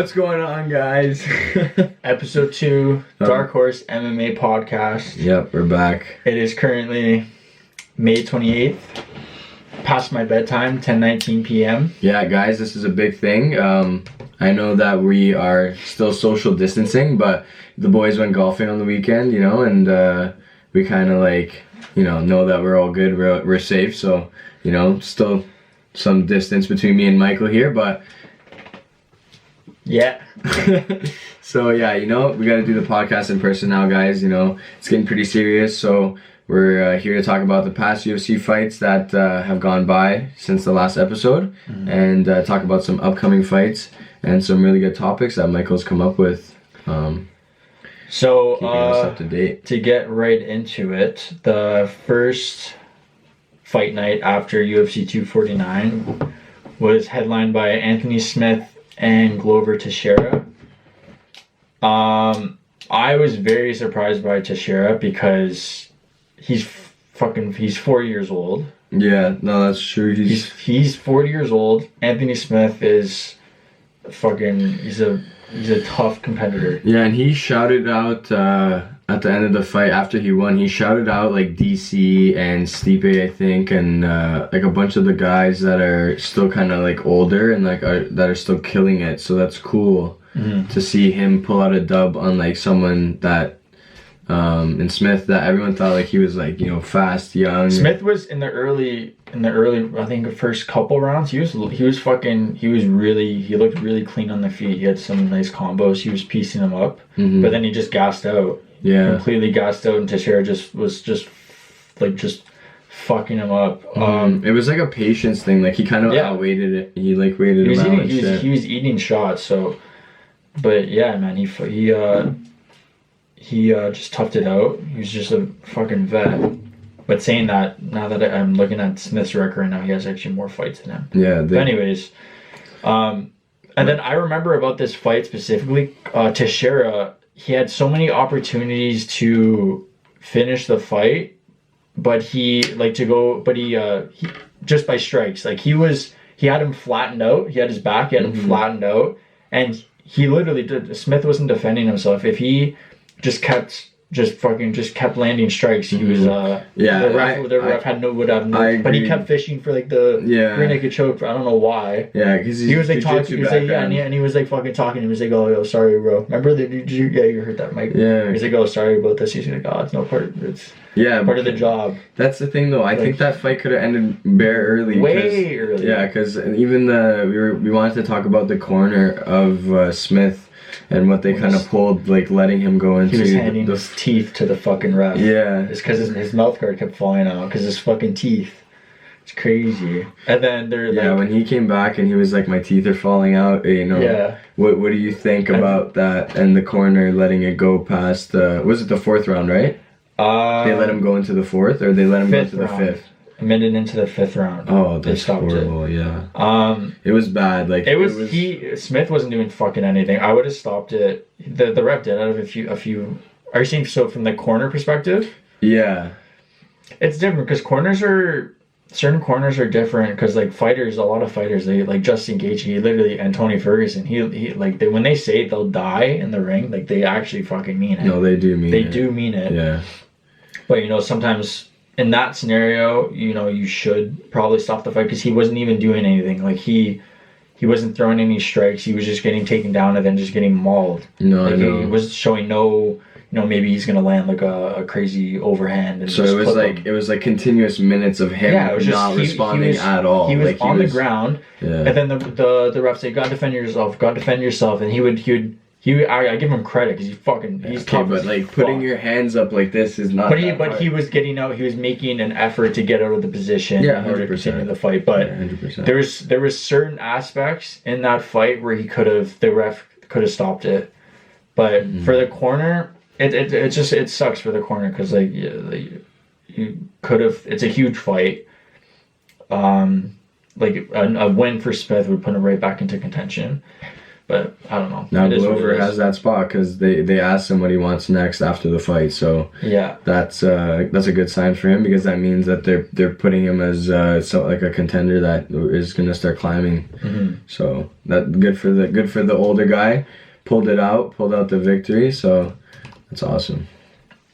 What's going on, guys? Episode 2, Dark Horse MMA podcast. Yep, we're back. It is currently May 28th, past my bedtime, 10:19 p.m. Yeah, guys, this is a big thing. I know that we are still social distancing, but the boys went golfing on the weekend, you know, and we kind of like, you know that we're all good, we're safe, so, you know, still some distance between me and Michael here, but yeah. So yeah, you know, we got to do the podcast in person now, guys. You know, it's getting pretty serious, so we're here to talk about the past UFC fights that have gone by since the last episode, and talk about some upcoming fights and some really good topics that Michael's come up with. So keeping us up to date. To get right into it, the first fight night after UFC 249 was headlined by Anthony Smith and Glover Teixeira. I was very surprised by Teixeira because he's 4 years old. Yeah, no, that's true. He's 40 years old. Anthony Smith is he's a tough competitor. Yeah, and he shouted out at the end of the fight after he won. He shouted out like DC and Stipe, I think, and like a bunch of the guys that are still kind of like older and like that are still killing it. So that's cool to see him pull out a dub on like someone that and Smith that everyone thought like he was like, you know, fast, young. Smith was in the early I think the first couple rounds he looked really clean on the feet. He had some nice combos. He was piecing them up, but then he just gassed out. Yeah, completely gassed out, and Teixeira was fucking him up. It was like a patience thing. Like he kind of outweighted it. He like waited him out. He was eating shots. So, but yeah, man, he just toughed it out. He was just a fucking vet. But saying that, now that I'm looking at Smith's record right now, he has actually more fights than him. Yeah. But anyways, and then I remember about this fight specifically, Teixeira, he had so many opportunities to finish the fight, but he just by strikes. Like he had him flattened out. He had his back, he had him flattened out, and he literally did. Smith wasn't defending himself. If he just kept landing strikes, he was the ref would have no, but he kept fishing for like the rear naked choke. I don't know why. Yeah, because he was like talking. He was like, and he was like fucking talking. He was like, "Oh, yo, sorry, bro. Remember that? You heard that, Mike? Yeah." He's like, "Oh, sorry about this." He's like, "Oh, it's no part. It's part of the job." That's the thing, though. I think that fight could have ended very early. Way early. Yeah, because even we wanted to talk about the corner of Smith. And what they kind of pulled, like letting him go into. He was handing his teeth to the fucking ref. Yeah. It's because his mouth guard kept falling out because his fucking teeth. It's crazy. And then when he came back and he was like, my teeth are falling out, you know. Yeah. What do you think about that and the corner letting it go past, was it the fourth round, right? They let him go into the fourth, or they let him go into the fifth? A minute into the fifth round. Oh, that's horrible. It. Yeah. It was bad. Like Smith wasn't doing fucking anything. I would have stopped it. The ref did out of a few. Are you saying so from the corner perspective? Yeah. It's different because certain corners are different because like a lot of fighters, they like Justin Gaethje, and Tony Ferguson. He like when they say they'll die in the ring, like they actually fucking mean it. No, they do mean it. They do mean it. Yeah. But you know, sometimes. In that scenario, you know, you should probably stop the fight because he wasn't even doing anything. Like he wasn't throwing any strikes. He was just getting taken down and then just getting mauled. No, like I know. He was showing no, you know, maybe he's gonna land like a crazy overhand. And so it was like continuous minutes of him not responding at all. He was like on the ground, and then the ref said, "God defend yourself, God defend yourself," and he would. I give him credit because he's tough. But like putting your hands up like this is not. But he was getting out. He was making an effort to get out of the position in order to continue the fight. But 100%. there was certain aspects in that fight where the ref could have stopped it. But for the corner, it sucks for the corner because you could have. It's a huge fight. Like a win for Smith would put him right back into contention. But I don't know. Now It is what Glover it is. has that spot because they asked him what he wants next after the fight. So Yeah. that's a good sign for him because that means that they're putting him as like a contender that is gonna start climbing. Mm-hmm. So that good for the older guy. Pulled out the victory. So that's awesome.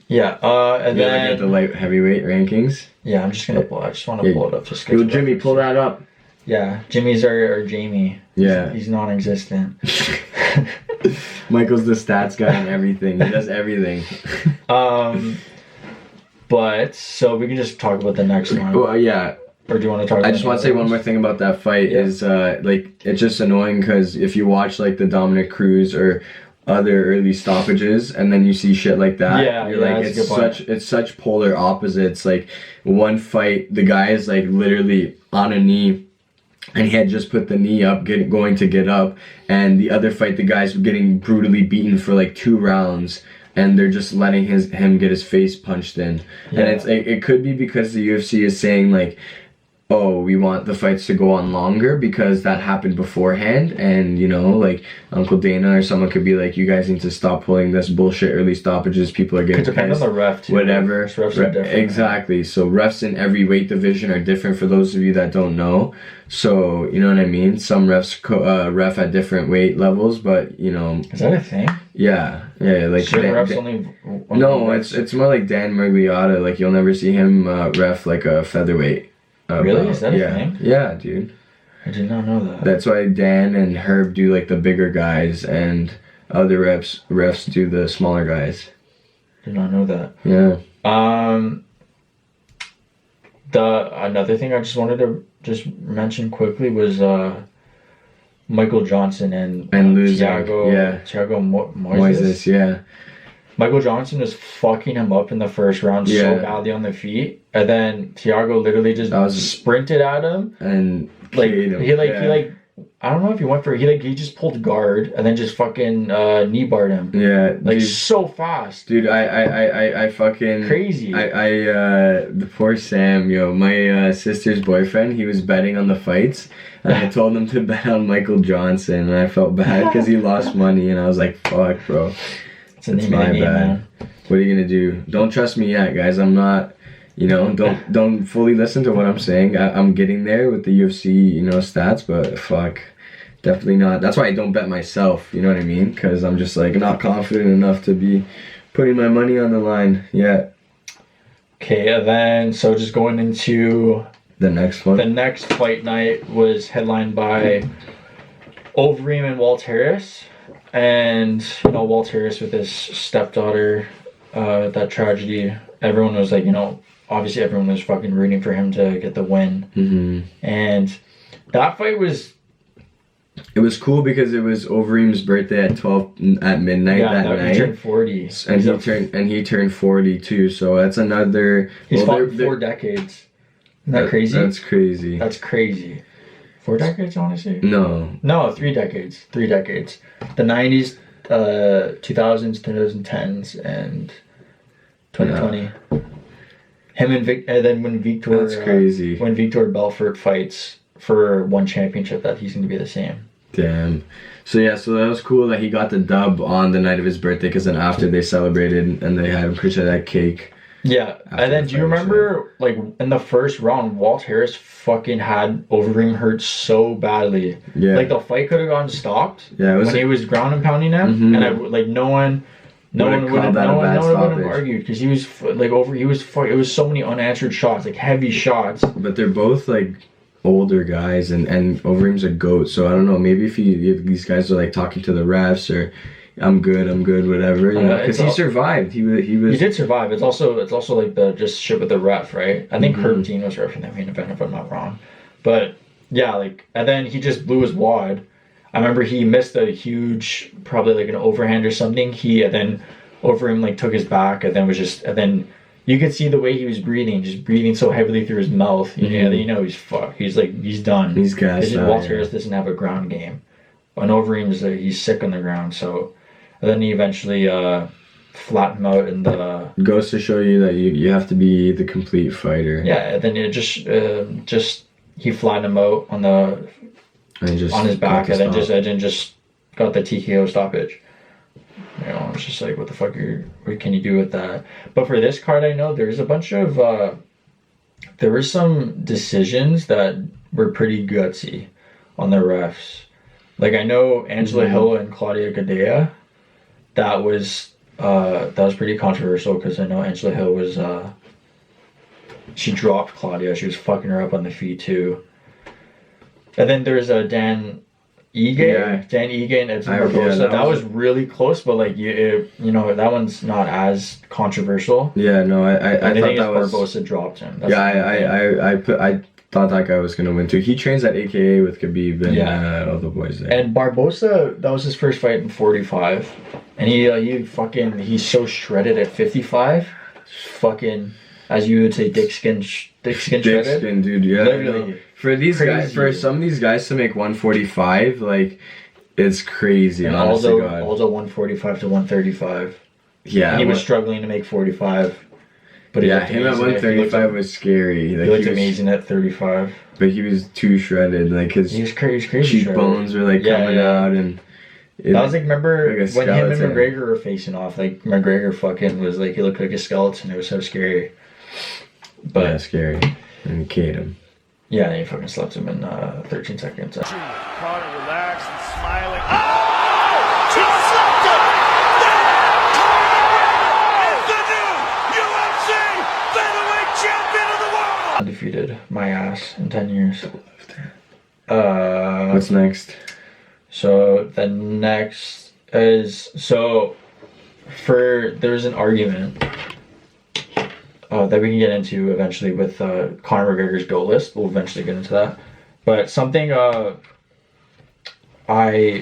Yeah. And You then look at the light heavyweight rankings. yeah, I'm just gonna pull. I just want to pull it up just. 'cause Yo, Jimmy, pull that up. Yeah, Jimmy's our Jamie. Yeah. He's non-existent. Michael's the stats guy and everything. He does everything. But so we can just talk about the next one. Well, yeah. Or do you want to talk? I just want to say one more thing about that fight. Yeah. Is like it's just annoying because if you watch like the Dominic Cruz or other early stoppages and then you see shit like that, you're like it's such polar opposites. Like one fight, the guy is like literally on a knee. And he had just put the knee up, going to get up, and the other fight, the guy's getting brutally beaten for like 2 rounds, and they're just letting him get his face punched in. Yeah. And it could be because the UFC is saying like, oh, we want the fights to go on longer because that happened beforehand, and you know, like Uncle Dana or someone could be like, you guys need to stop pulling this bullshit early stoppages. People are getting It depends on the ref too. whatever. Refs are different. Exactly. So refs in every weight division are different. For those of you that don't know, so you know what I mean. Some refs ref at different weight levels, but you know. Is that a thing? Yeah. Like Should refs only no, it's more like Dan Mergliotta. Like you'll never see him ref like a featherweight. Really? Is that a thing? Yeah, dude. I did not know that. That's why Dan and Herb do like the bigger guys, and other refs do the smaller guys. Did not know that. Yeah. Another thing I just wanted to just mention quickly was Michael Johnson and losing. Thiago Moises. Yeah. Michael Johnson was fucking him up in the first round so badly on the feet, and then Thiago literally just sprinted at him and like him. he I don't know if he went for he just pulled guard and then just fucking knee barred him. Yeah, like dude, so fast. Dude, I fucking crazy. The poor Sam, my sister's boyfriend, he was betting on the fights, and I told him to bet on Michael Johnson, and I felt bad because he lost money, and I was like, fuck, bro. It's my bad. Man. What are you gonna do? Don't trust me yet, guys. I'm not. Don't fully listen to what I'm saying. I'm getting there with the UFC, stats, but fuck, definitely not. That's why I don't bet myself. You know what I mean? Because I'm just like not confident enough to be putting my money on the line yet. Okay, and then so just going into the next one. The next fight night was headlined by Overeem and Walt Harris. And, Walt Harris with his stepdaughter, that tragedy, everyone was like, obviously everyone was fucking rooting for him to get the win. Mm-hmm. And that fight was... It was cool because it was Overeem's birthday at midnight that night. He turned 40. And he turned 40 too, so that's another... He's fought 4 decades. Isn't that crazy? That's crazy. That's crazy. 4 decades, honestly? No, 3 decades. 3 decades. The 90s, 2000s, 2010s, and 2020. Yeah. Him and then when Victor... That's crazy. When Victor Belfort fights for one championship, that he's going to be the same. Damn. So that was cool that he got the dub on the night of his birthday, because then after they celebrated and they had him push that cake. Yeah, and then do you remember, like, in the first round, Walt Harris fucking had Overeem hurt so badly. Yeah. Like, the fight could have gotten stopped when he was ground and pounding him, mm-hmm. and no one would have argued, because he was, like, it was so many unanswered shots, like, heavy shots. But they're both, like, older guys, and Overeem's a GOAT, so I don't know, maybe if these guys are, like, talking to the refs, or... I'm good, whatever. Because he survived. He did survive. It's also like the just shit with the ref, right? I think Herb Dean was refing that main event, if I'm not wrong. But yeah, like, and then he just blew his wad. I remember he missed a huge, probably like an overhand or something. And then Overeem like took his back, and then you could see the way he was breathing, just breathing so heavily through his mouth. He's fucked. He's done. He's gassed out. Walt Harris doesn't have a ground game, and Overeem he's sick on the ground, so. And then he eventually flattened him out in the... Goes to show you that you have to be the complete fighter. Yeah, and then it just he flattened him out on his back, and then just got the TKO stoppage. You know, it's just like, what the fuck what can you do with that? But for this card, I know there's a bunch of there were some decisions that were pretty gutsy on the refs. Like, I know Angela Hill and Claudia Gadea, that was pretty controversial, because I know Angela Hill was she dropped Claudia. She was fucking her up on the feet too. And then there's Dan Ige and Edson Barbosa. That was really close, but like you know, that one's not as controversial. Yeah, no, I thought that was Barbosa dropped him. That's I thought that guy was gonna win too. He trains at AKA with Khabib and all the boys there. And Barbosa, that was his first fight in 45, and he's so shredded at 55. Fucking, as you would say, dick skin shredded. Dick skin, dude. Yeah, literally. For these guys, for some of these guys to make 145, like, it's crazy. And honestly, also 145 to 135. Yeah, and he was struggling to make 45. But him at 135 was scary. Like, he looked amazing at 35. But he was too shredded. Like, his crazy cheekbones were like coming out, and that was like, remember like when him and McGregor were facing off? Like, McGregor fucking was like, he looked like a skeleton. It was so scary. But yeah, scary. And he K'd him. Yeah, and he fucking slept him in 13 seconds. Conor relaxed and smiling. Oh! He slept him! Conor is the new UFC featherweight champion of the world! Undefeated. My ass in 10 years. What's next? So the next is there's an argument that we can get into eventually with Conor McGregor's GOAT list. We'll eventually get into that. But something it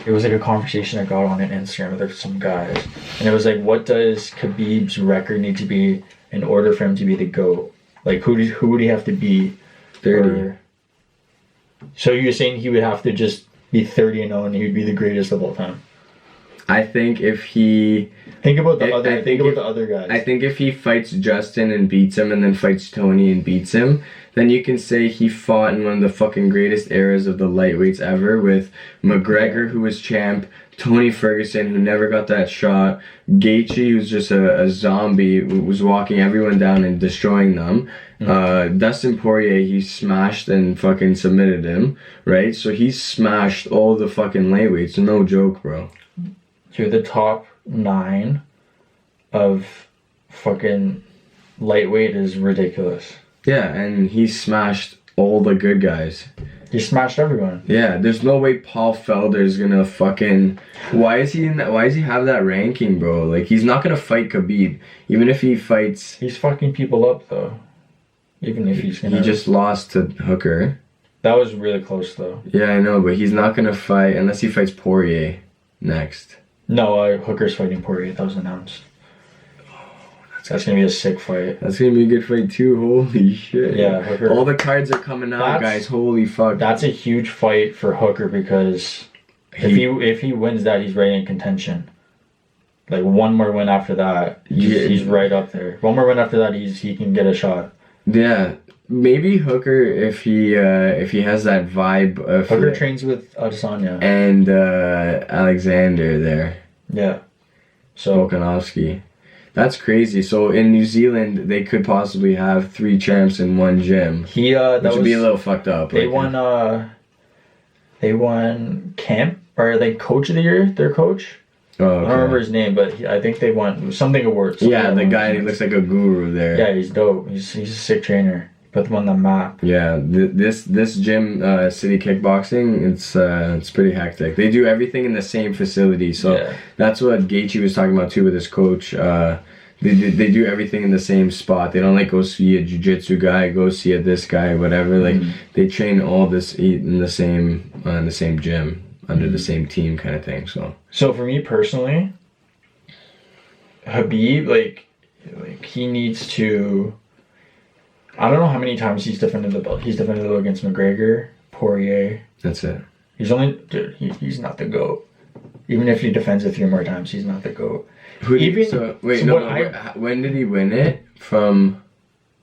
was like a conversation I got on Instagram with some guys, and it was like, what does Khabib's record need to be in order for him to be the GOAT? Like, who would he have to be? 30. So you're saying he would have to just be 30-0 and he'd be the greatest of all time? I think if he... Think about the other guys. I think if he fights Justin and beats him, and then fights Tony and beats him, then you can say he fought in one of the fucking greatest eras of the lightweights ever, with McGregor, who was champ, Tony Ferguson, who never got that shot, Gaethje, who's just a zombie, who was walking everyone down and destroying them, Dustin Poirier, he smashed and fucking submitted him, right? So he smashed all the fucking lightweights, no joke, bro. You're the top 9 of fucking lightweight is ridiculous. Yeah, and he smashed all the good guys. He smashed everyone. Yeah, there's no way Paul Felder's gonna fucking... Why is he have that ranking, bro? Like, he's not gonna fight Khabib. Even if he fights... He's fucking people up, though. Even if he's gonna... He just lost to Hooker. That was really close, though. Yeah, I know, but he's not gonna fight unless he fights Poirier next. No, Hooker's fighting Poirier. That was announced. That's gonna be a sick fight. That's gonna be a good fight too. Holy shit. Yeah, Hooker. All the cards are coming out, guys. Holy fuck. That's a huge fight for Hooker, because if he wins that, he's right in contention. Like, one more win after that, he's right up there. One more win after that, he can get a shot. Yeah. Maybe Hooker, if he has that vibe of... Hooker trains with Adesanya. And Alexander there. Yeah. So Volkanovski. That's crazy. So in New Zealand, they could possibly have 3 champs in one gym. Which would be a little fucked up. They won camp, or like coach of the year, their coach. Oh, okay. I don't remember his name, but I think they won something awards. Yeah, the guy who looks like a guru there. Yeah, he's dope. He's a sick trainer. Put them on the map. Yeah, this gym, City Kickboxing, it's pretty hectic. They do everything in the same facility, so that's what Gaethje was talking about too with his coach. They do everything in the same spot. They don't like go see a jiu-jitsu guy, go see this guy, whatever. Like they train all this in the same gym under the same team kind of thing. So for me personally, Khabib, like he needs to. I don't know how many times he's defended the belt. He's defended the belt against McGregor, Poirier. That's it. He's he's not the GOAT. Even if he defends it 3 more times, he's not the GOAT. When did he win it? From...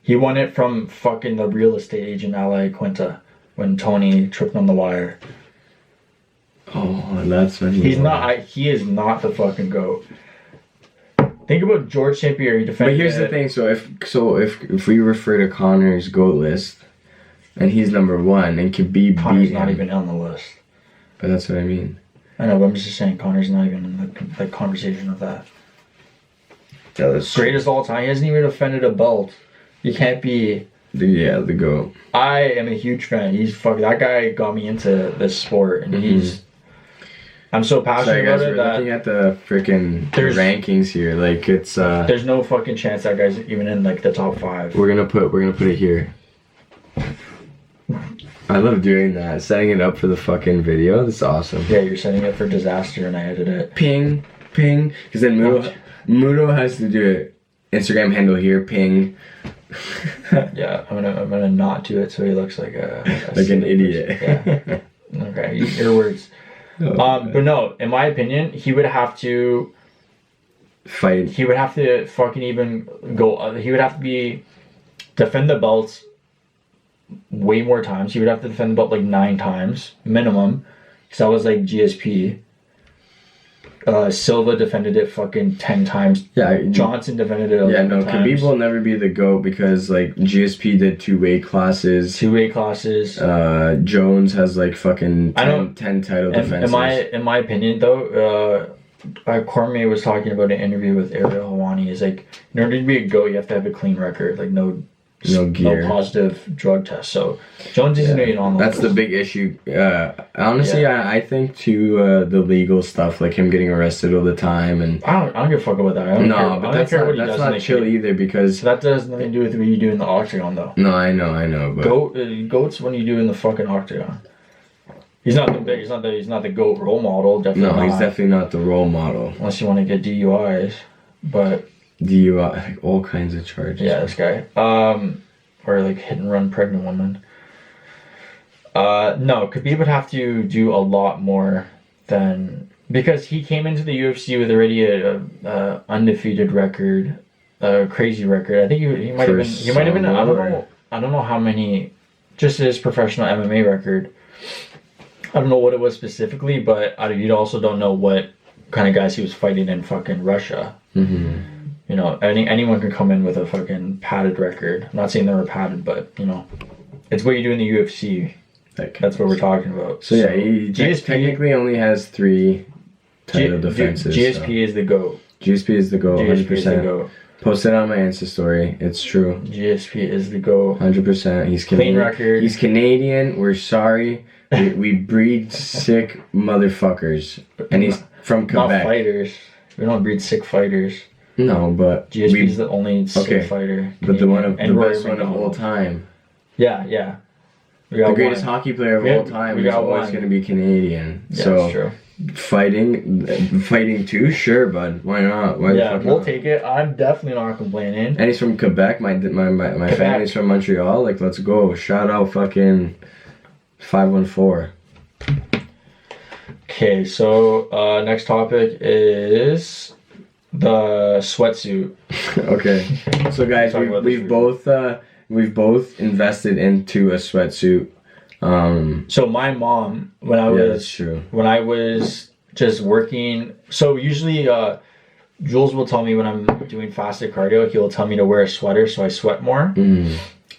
He won it from fucking the real estate agent, Ali Quinta, when Tony tripped on the wire. Oh, that's when He is not the fucking GOAT. Think about George St. Pierre. He defended. But here's the thing. So if we refer to Conor's GOAT list, and he's number 1, and Khabib Conor's beat not him. even on the list. But that's what I mean. I know, but I'm just saying Conor's not even in the conversation of that. Yeah, that's Greatest of all time. He hasn't even defended a belt. You can't be. the GOAT. I am a huge fan. That guy got me into this sport, and I'm so passionate Sorry guys, about it we're that looking at the freaking rankings here. Like it's there's no fucking chance that guy's even in like the top 5. we're gonna put it here. I love doing that, setting it up for the fucking video. That's awesome. Yeah, you're setting it for disaster, and I edit it. Ping, ping, because then Muto has to do it. Instagram handle here, ping. Yeah, I'm gonna not do it so he looks like an idiot. Yeah. Okay, your words. But no, in my opinion, he would have to Fight. He would have to fucking even go. He would have to defend the belts way more times. He would have to defend the belt like 9 times minimum. Because that was like GSP. Silva defended it fucking 10 times. Yeah, Johnson defended it 11 Yeah, no, times. Khabib will never be the GOAT because like GSP did 2 weight classes. 2 weight classes. Jones has like fucking 10 title defenses. In my opinion, though, Cormier was talking about an interview with Ariel Helwani. He's like, in order to be a GOAT, you have to have a clean record, like no gear, no positive drug test. So Jones isn't even on the That's list. the big issue. Honestly, I think too the legal stuff, like him getting arrested all the time, and I don't give a fuck about that. I don't care. but that's not chill either because that has nothing to do with what you do in the octagon, though. No, I know, but GOAT's when you do in the fucking octagon. He's not the GOAT role model. Definitely not. He's definitely not the role model. Unless you want to get DUIs, but. DUI, like all kinds of charges. Yeah, this guy. Or like hit and run pregnant woman. No, Khabib would have to do a lot more than, because he came into the UFC with already a undefeated record, a crazy record. I think he might have been. I don't know how many. Just his professional MMA record. I don't know what it was specifically, but you also don't know what kind of guys he was fighting in fucking Russia. Mm-hmm. You know, anyone can come in with a fucking padded record. I'm not saying they were padded, but, you know, it's what you do in the UFC. That's what we're talking about. So yeah, he technically only has 3 title defenses. GSP is the GOAT. GSP is the GOAT, 100%. GSP is the GOAT. Post it on my Insta story. It's true. GSP is the GOAT. 100%. He's Canadian. Clean record. He's Canadian. We're sorry. We breed sick motherfuckers. And he's from Quebec. Not fighters. We don't breed sick fighters. No, but GSP is the only sick fighter. But the best one of all time. Yeah. The greatest hockey player of all time is always going to be Canadian. Yeah, so that's true. Fighting too, sure, bud. Why not? We'll take it. I'm definitely not complaining. And he's from Quebec. My family's from Montreal. Like, let's go. Shout out fucking 514. Okay, so next topic is the sweatsuit. Okay, so guys, we've both invested into a sweatsuit. So my mom, when I was just working, so usually Jules will tell me when I'm doing fasted cardio, he'll tell me to wear a sweater so I sweat more.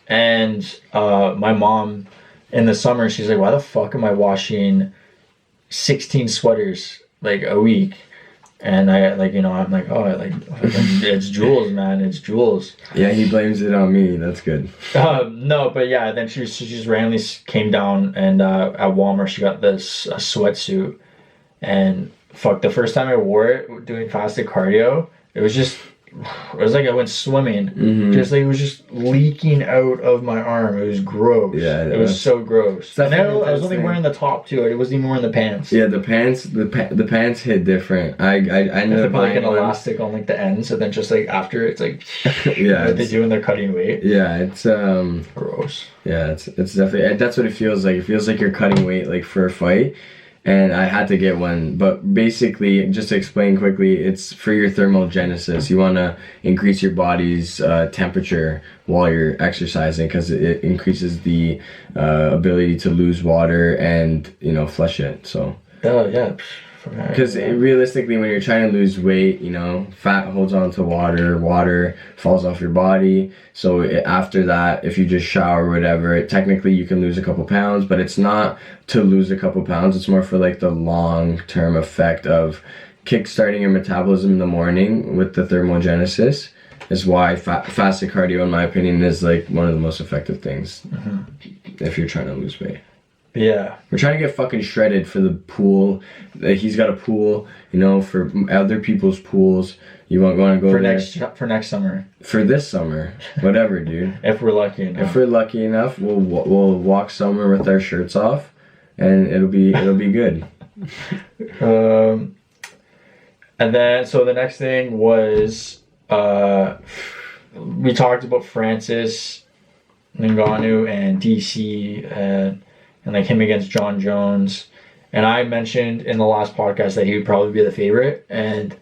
And my mom in the summer, she's like, why the fuck am I washing 16 sweaters like a week? And I'm like, it's Jules, man, it's Jules. Yeah, he blames it on me. That's good. No, but yeah, then she just randomly came down and at Walmart she got this sweatsuit, and fuck, the first time I wore it doing fasted cardio, it was like I went swimming. Just like it was just leaking out of my arm. It was gross. Yeah, it was so gross. And I was only wearing the top too. It wasn't even wearing the pants. Yeah, the pants hit different. I ended up put like an elastic on like the ends, so then just like after it's like yeah, what they do when they're cutting weight. Yeah, it's gross. Yeah, it's definitely, that's what it feels like. It feels like you're cutting weight like for a fight. And I had to get one, but basically, just to explain quickly, it's for your thermogenesis. You want to increase your body's temperature while you're exercising because it increases the ability to lose water and flush it. So Oh yeah. Because realistically, when you're trying to lose weight, you know, fat holds on to water, water falls off your body. So after that, if you just shower or whatever, technically you can lose a couple pounds, but it's not to lose a couple pounds. It's more for like the long-term effect of kickstarting your metabolism in the morning with the thermogenesis. Is why fasted cardio, in my opinion, is like one of the most effective things if you're trying to lose weight. Yeah. We're trying to get fucking shredded for the pool. He's got a pool, you know, for other people's pools. You want to go for there? For next summer. For this summer. Whatever, dude. If we're lucky enough. If we're lucky enough, we'll walk somewhere with our shirts off, and it'll be good. And then, so the next thing was, we talked about Francis Ngannou and DC and like him against John Jones, and I mentioned in the last podcast that he would probably be the favorite, and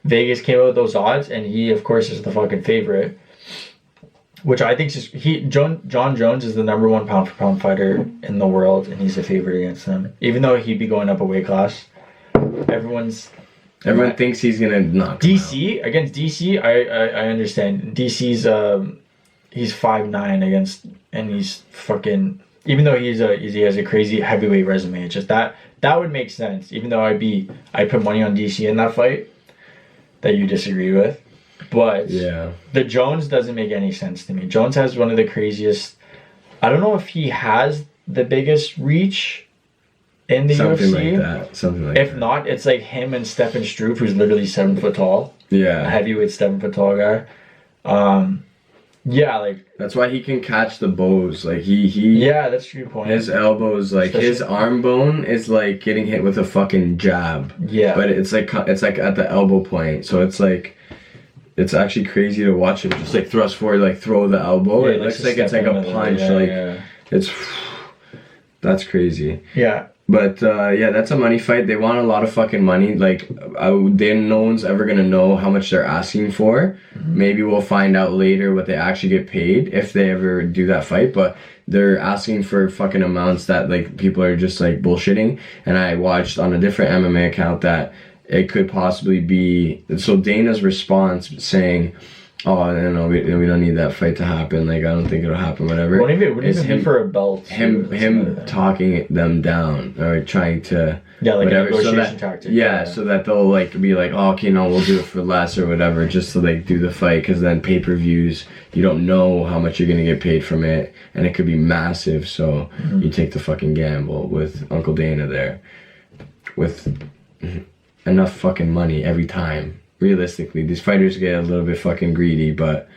Vegas came out with those odds, and he of course is the fucking favorite, which I think is John Jones is the #1 pound for pound fighter in the world, and he's the favorite against him, even though he'd be going up a weight class. Everyone thinks he's gonna knock DC against DC. I understand. DC's he's 5'9" against, and he's fucking. Even though he has a crazy heavyweight resume, it's just that would make sense. Even though I put money on DC in that fight, that you disagree with, but yeah, the Jones doesn't make any sense to me. Jones has one of the craziest. I don't know if he has the biggest reach in the UFC. Something like that. If not, it's like him and Stephen Struve, who's literally 7 foot tall. Yeah. A heavyweight 7 foot tall guy. Yeah, like that's why he can catch the bows. Like he yeah, that's a good point. His elbows, like his arm bone is like getting hit with a fucking jab. Yeah. But it's like at the elbow point. So it's like it's actually crazy to watch him just like thrust forward, like throw the elbow. Yeah, it looks like it's like a punch. It's that's crazy. Yeah. But yeah, that's a money fight. They want a lot of fucking money. Like, no one's ever gonna know how much they're asking for. Mm-hmm. Maybe we'll find out later what they actually get paid if they ever do that fight. But they're asking for fucking amounts that like people are just like bullshitting. And I watched on a different MMA account that it could possibly be. So Dana's response saying, "Oh, no, we don't need that fight to happen. Like, I don't think it'll happen. Whatever." What if it would even be for a belt? Him talking them down or trying to like whatever, a negotiation tactic. Yeah, so that they'll like be like, "Oh, okay, no, we'll do it for less or whatever," just to like do the fight. Because then pay-per-views, you don't know how much you're gonna get paid from it, and it could be massive. So you take the fucking gamble with Uncle Dana there, with enough fucking money every time. Realistically, these fighters get a little bit fucking greedy, but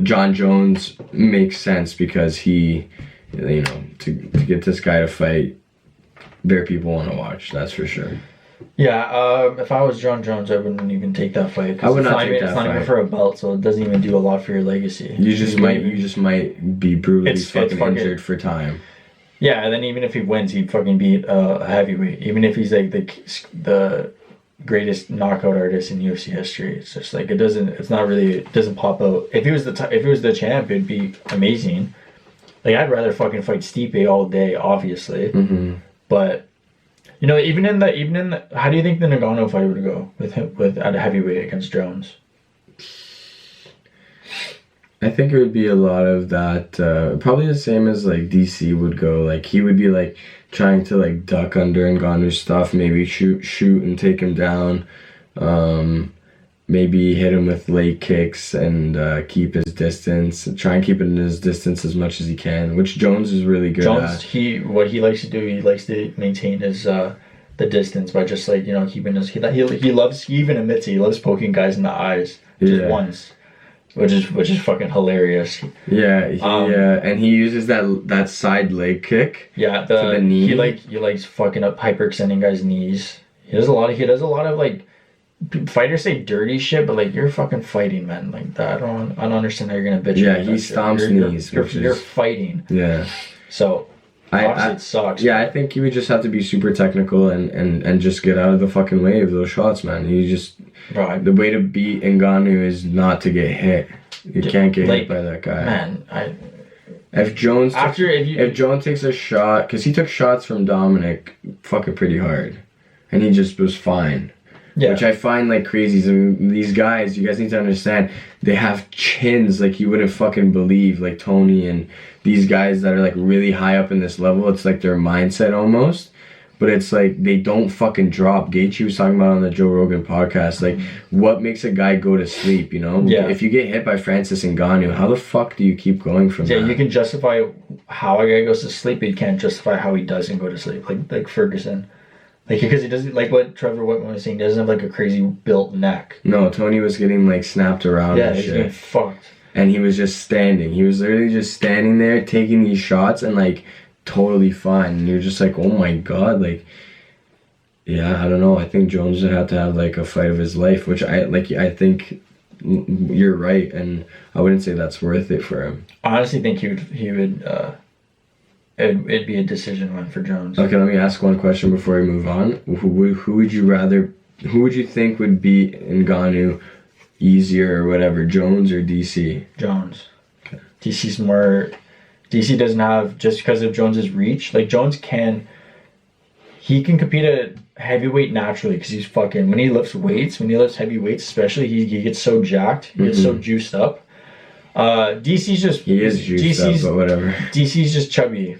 John Jones makes sense because he, you know, to get this guy to fight, there people want to watch. That's for sure. Yeah, if I was John Jones, I wouldn't even take that fight. I would not take that fight. It's not even for a belt, so it doesn't even do a lot for your legacy. You just might be brutally fucking injured for time. Yeah, and then even if he wins, he'd fucking beat a heavyweight. Even if he's like the greatest knockout artist in UFC history, it's just like it doesn't pop out. If he was the champ, it'd be amazing. Like, I'd rather fucking fight Stipe all day, obviously. Mm-hmm. But you know, even in the how do you think the Ngannou fight would go with at a heavyweight against Jones? I think it would be a lot of that, probably the same as like DC would go. Like, he would be like trying to like duck under Ngannou's stuff, maybe shoot and take him down, maybe hit him with leg kicks and keep his distance, try and keep it in his distance as much as he can, which Jones is really good at. What he likes to do, he likes to maintain his the distance by just like, you know, keeping his he even admits he loves poking guys in the eyes just once. Which is fucking hilarious. Yeah, and he uses that side leg kick. Yeah, to the knee. He likes fucking up hyperextending guys' knees. He does a lot of like, fighters say dirty shit, but like, you're fucking fighting, man. Like that, I don't understand how you're gonna bitch. Yeah, he stomps knees. You're fighting. Yeah. So obviously it sucks. Yeah, I think you would just have to be super technical and just get out of the fucking way of those shots, man. You just. Right. The way to beat Ngannou is not to get hit. You can't get hit by that guy. Man, If Jones takes a shot, because he took shots from Dominic fucking pretty hard, and he just was fine. Yeah. Which I find like crazy. I mean, these guys, you guys need to understand, they have chins like you wouldn't fucking believe. Like Tony and these guys that are like really high up in this level, it's like their mindset almost. But it's like they don't fucking drop. Gaethje was talking about on the Joe Rogan podcast, like what makes a guy go to sleep, you know? Yeah. If you get hit by Francis Ngannou, how the fuck do you keep going from that? Yeah, you can justify how a guy goes to sleep, but you can't justify how he doesn't go to sleep. Like Ferguson. Like, because he doesn't, like what Trevor Whitman was saying, he doesn't have like a crazy built neck. No, Tony was getting like snapped around and shit. Yeah, he's getting fucked. And he was just standing. He was literally just standing there taking these shots and like totally fine. And you're just like, oh my god, like, yeah, I don't know. I think Jones would have to have like a fight of his life, which I think you're right, and I wouldn't say that's worth it for him. I honestly think it'd be a decision win for Jones. Okay, let me ask one question before we move on. Who would you think would beat Ngannou easier or whatever, Jones or DC? Jones. Okay. DC doesn't have, just because of Jones's reach, like Jones can compete at heavyweight naturally because he's fucking, when he lifts heavy weights especially, he gets so jacked, he gets so juiced up. DC's just, he is juiced up, but whatever. DC's just chubby.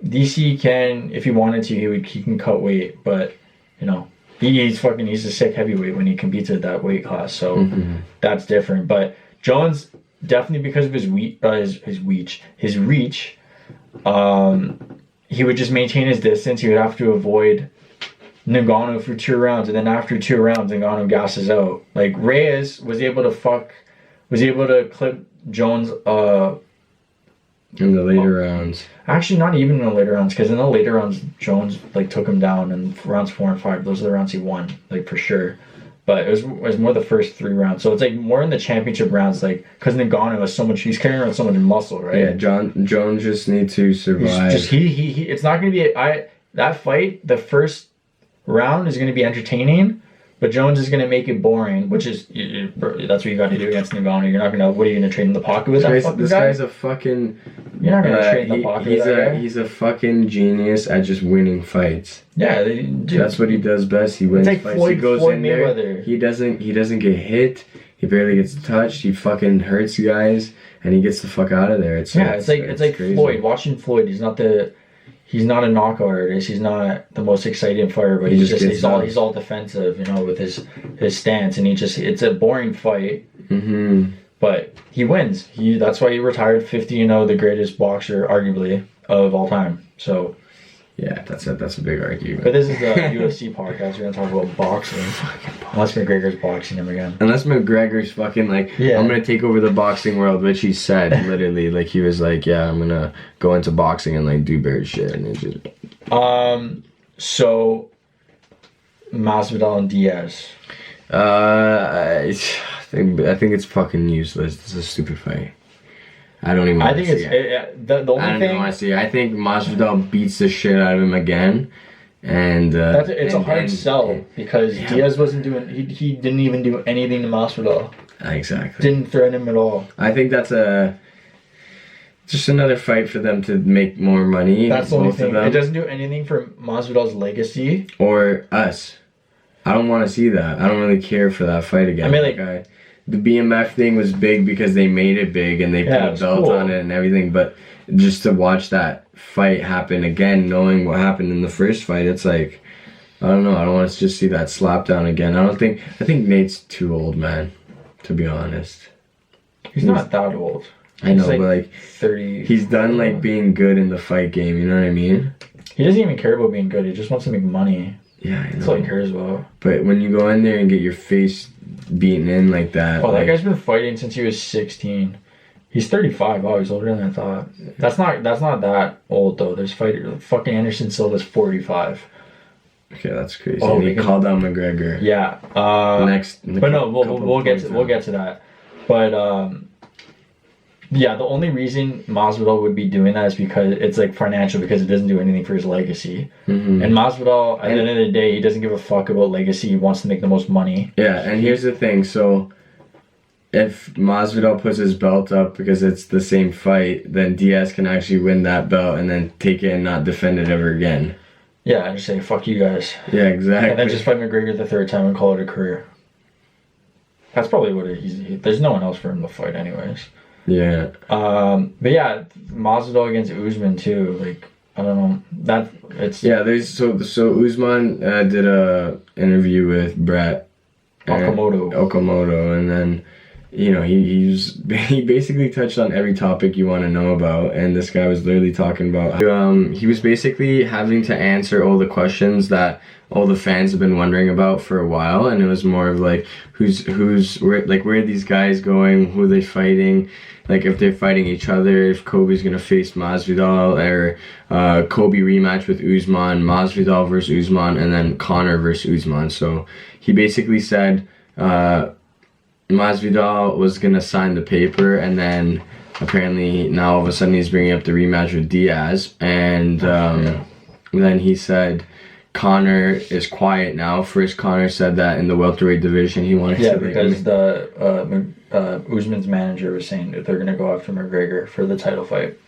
DC can, if he wanted to, he can cut weight, but you know, he's a sick heavyweight when he competes at that weight class, so that's different. But Jones, definitely because of his reach, he would just maintain his distance. He would have to avoid Ngannou for 2 rounds, and then after 2 rounds, Ngannou gasses out. Like Reyes was able to clip Jones in the later rounds. Actually, not even in the later rounds, because in the later rounds, Jones like took him down, and rounds 4 and 5, those are the rounds he won, like for sure. But it was more the first 3 rounds. So it's like more in the championship rounds, like because Ngannou has so much, he's carrying around so much muscle, right? Yeah, Jones just needs to survive. It's not going to be that fight. The first round is going to be entertaining, but Jones is going to make it boring, which is that's what you got to do against Ngannou. You're not going to. What are you going to trade in the pocket with that fucking guy? This guy's a fucking. You're not going to trade in the pocket with that guy. He's a fucking genius at just winning fights. Yeah, dude, that's what he does best. He wins fights. He goes in there. He doesn't get hit. He barely gets touched. He fucking hurts guys, and he gets the fuck out of there. It's like crazy. Floyd. Watching Floyd, he's not a knockout artist. He's not the most exciting fighter, but he's all defensive, you know, with his stance, and it's a boring fight. But he wins. That's why he retired 50-0, the greatest boxer arguably of all time. So yeah, that's a big argument. But this is a UFC podcast. We're gonna talk about boxing. Unless McGregor's boxing him again. Unless McGregor's fucking like, I'm gonna take over the boxing world, which he said literally. Like he was like, yeah, I'm gonna go into boxing and like do bear shit. And it just. So Masvidal and Diaz. I think it's fucking useless. It's a stupid fight. I don't even. I think it's the only thing. Honestly, I think Masvidal beats the shit out of him again, and it's a hard sell because Diaz wasn't doing. He didn't even do anything to Masvidal. Exactly. Didn't threaten him at all. I think that's just another fight for them to make more money. That's the only thing. It doesn't do anything for Masvidal's legacy or us. I don't want to see that. I don't really care for that fight again. I mean, the BMF thing was big because they made it big and they put a belt on it and everything, but just to watch that fight happen again, knowing what happened in the first fight, it's like, I don't know, I don't want to just see that slap down again. I think Nate's too old, man, to be honest. He's not that old. I know, but like 30. He's done like being good in the fight game, you know what I mean? He doesn't even care about being good, he just wants to make money. Yeah, I know. That's all he cares about. But when you go in there and get your face beaten in like that. Oh, that guy's been fighting since he was 16. He's 35. Oh, he's older than I thought. That's not that old though. There's fighter fucking Anderson Silva's 45. Okay, that's crazy. Oh, and he called out McGregor. Yeah. But no, we'll get to that. But yeah, the only reason Masvidal would be doing that is because it's like financial, because it doesn't do anything for his legacy. And Masvidal, at the end of the day, he doesn't give a fuck about legacy. He wants to make the most money. Yeah, and here's the thing. So if Masvidal puts his belt up because it's the same fight, then Diaz can actually win that belt and then take it and not defend it ever again. Yeah, I just say fuck you guys. Yeah, exactly. And then just fight McGregor the third time and call it a career. That's probably what there's no one else for him to fight anyways. Yeah. But yeah, Masvidal against Usman too. Like, I don't know. There's so Usman did a interview with Brett Okamoto, and then he basically touched on every topic you want to know about, and this guy was literally talking about he was basically having to answer all the questions that all the fans have been wondering about for a while, and it was more of like where are these guys going, who are they fighting, like if they're fighting each other, if Kobe's gonna face Masvidal, or Kobe rematch with Usman, Masvidal versus Usman, and then Conor versus Usman. So he basically said Masvidal was gonna sign the paper, and then apparently now all of a sudden he's bringing up the rematch with Diaz, and then he said Conor is quiet now. First, Conor said that in the welterweight division he wanted to. Yeah, because Usman's manager was saying that they're gonna go after McGregor for the title fight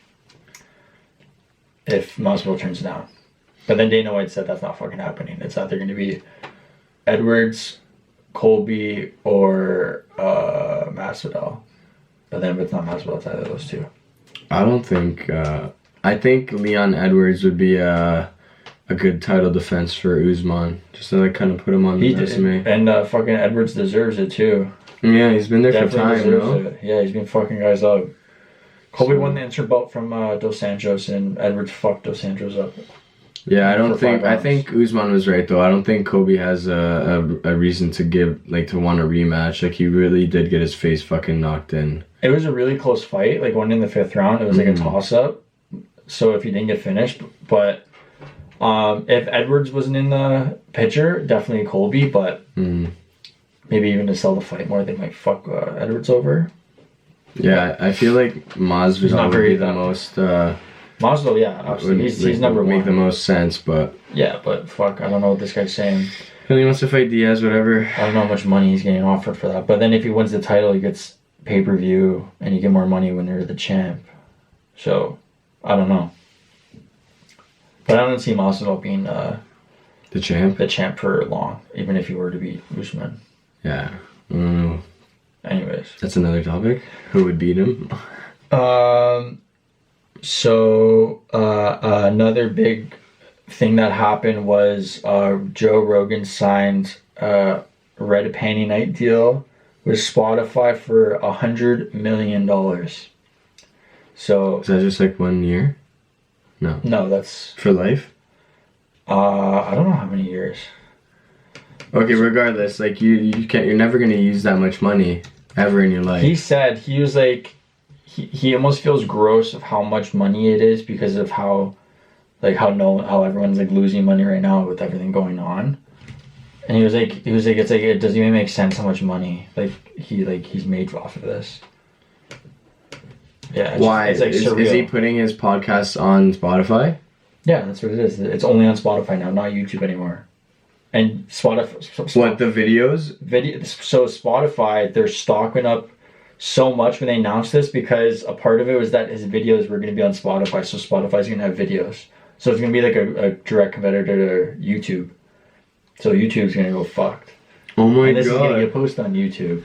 if Masvidal turns down. But then Dana White said that's not fucking happening. It's either gonna be Edwards, Colby, or Masvidal. But then if it's not Masvidal, it's either of those two. I don't think. I think Leon Edwards would be a good title defense for Usman, just to like kind of put him on the resume. And fucking Edwards deserves it too. Yeah, he's been there Definitely for time, no? it. Yeah, he's been fucking guys up. Colby won the interim belt from Dos Santos, and Edwards fucked Dos Santos up. Yeah, I think Usman was right though. I don't think Kobe has a reason to to want a rematch. Like, he really did get his face fucking knocked in. It was a really close fight. Like, one in the 5th round, it was like a toss up. So if he didn't get finished, but if Edwards wasn't in the picture, definitely Colby. But maybe even to sell the fight more, they might fuck Edwards over. Yeah, I feel like Masvidal would be the most. Masvidal, yeah, absolutely. He's number one. Make the most sense, but yeah, but fuck, I don't know what this guy's saying. He wants to fight Diaz, whatever. I don't know how much money he's getting offered for that. But then if he wins the title, he gets pay-per-view, and you get more money when you're the champ. So, I don't know. But I don't see Masvidal being the champ for long, even if he were to beat Usman. Yeah, I don't know. Anyways, that's another topic. Who would beat him? So another big thing that happened was Joe Rogan signed a Red Panty Night deal with Spotify for $100 million. So is that just like 1 year? No, that's for life. I don't know how many years. Okay, regardless, like you're never gonna use that much money ever in your life. He said he was like. He almost feels gross of how much money it is because of how everyone's like losing money right now with everything going on. And he was like it's like it doesn't even make sense how much money he's made off of this. Yeah. Why it's like is he putting his podcasts on Spotify? Yeah, that's what it is. It's only on Spotify now, not YouTube anymore. And Spotify. What, the videos? So Spotify, they're stocking up so much when they announced this, because a part of it was that his videos were going to be on Spotify, so Spotify's going to have videos. So it's going to be like a direct competitor to YouTube. So YouTube's going to go fucked. Oh my and this god. is going to get posted on YouTube.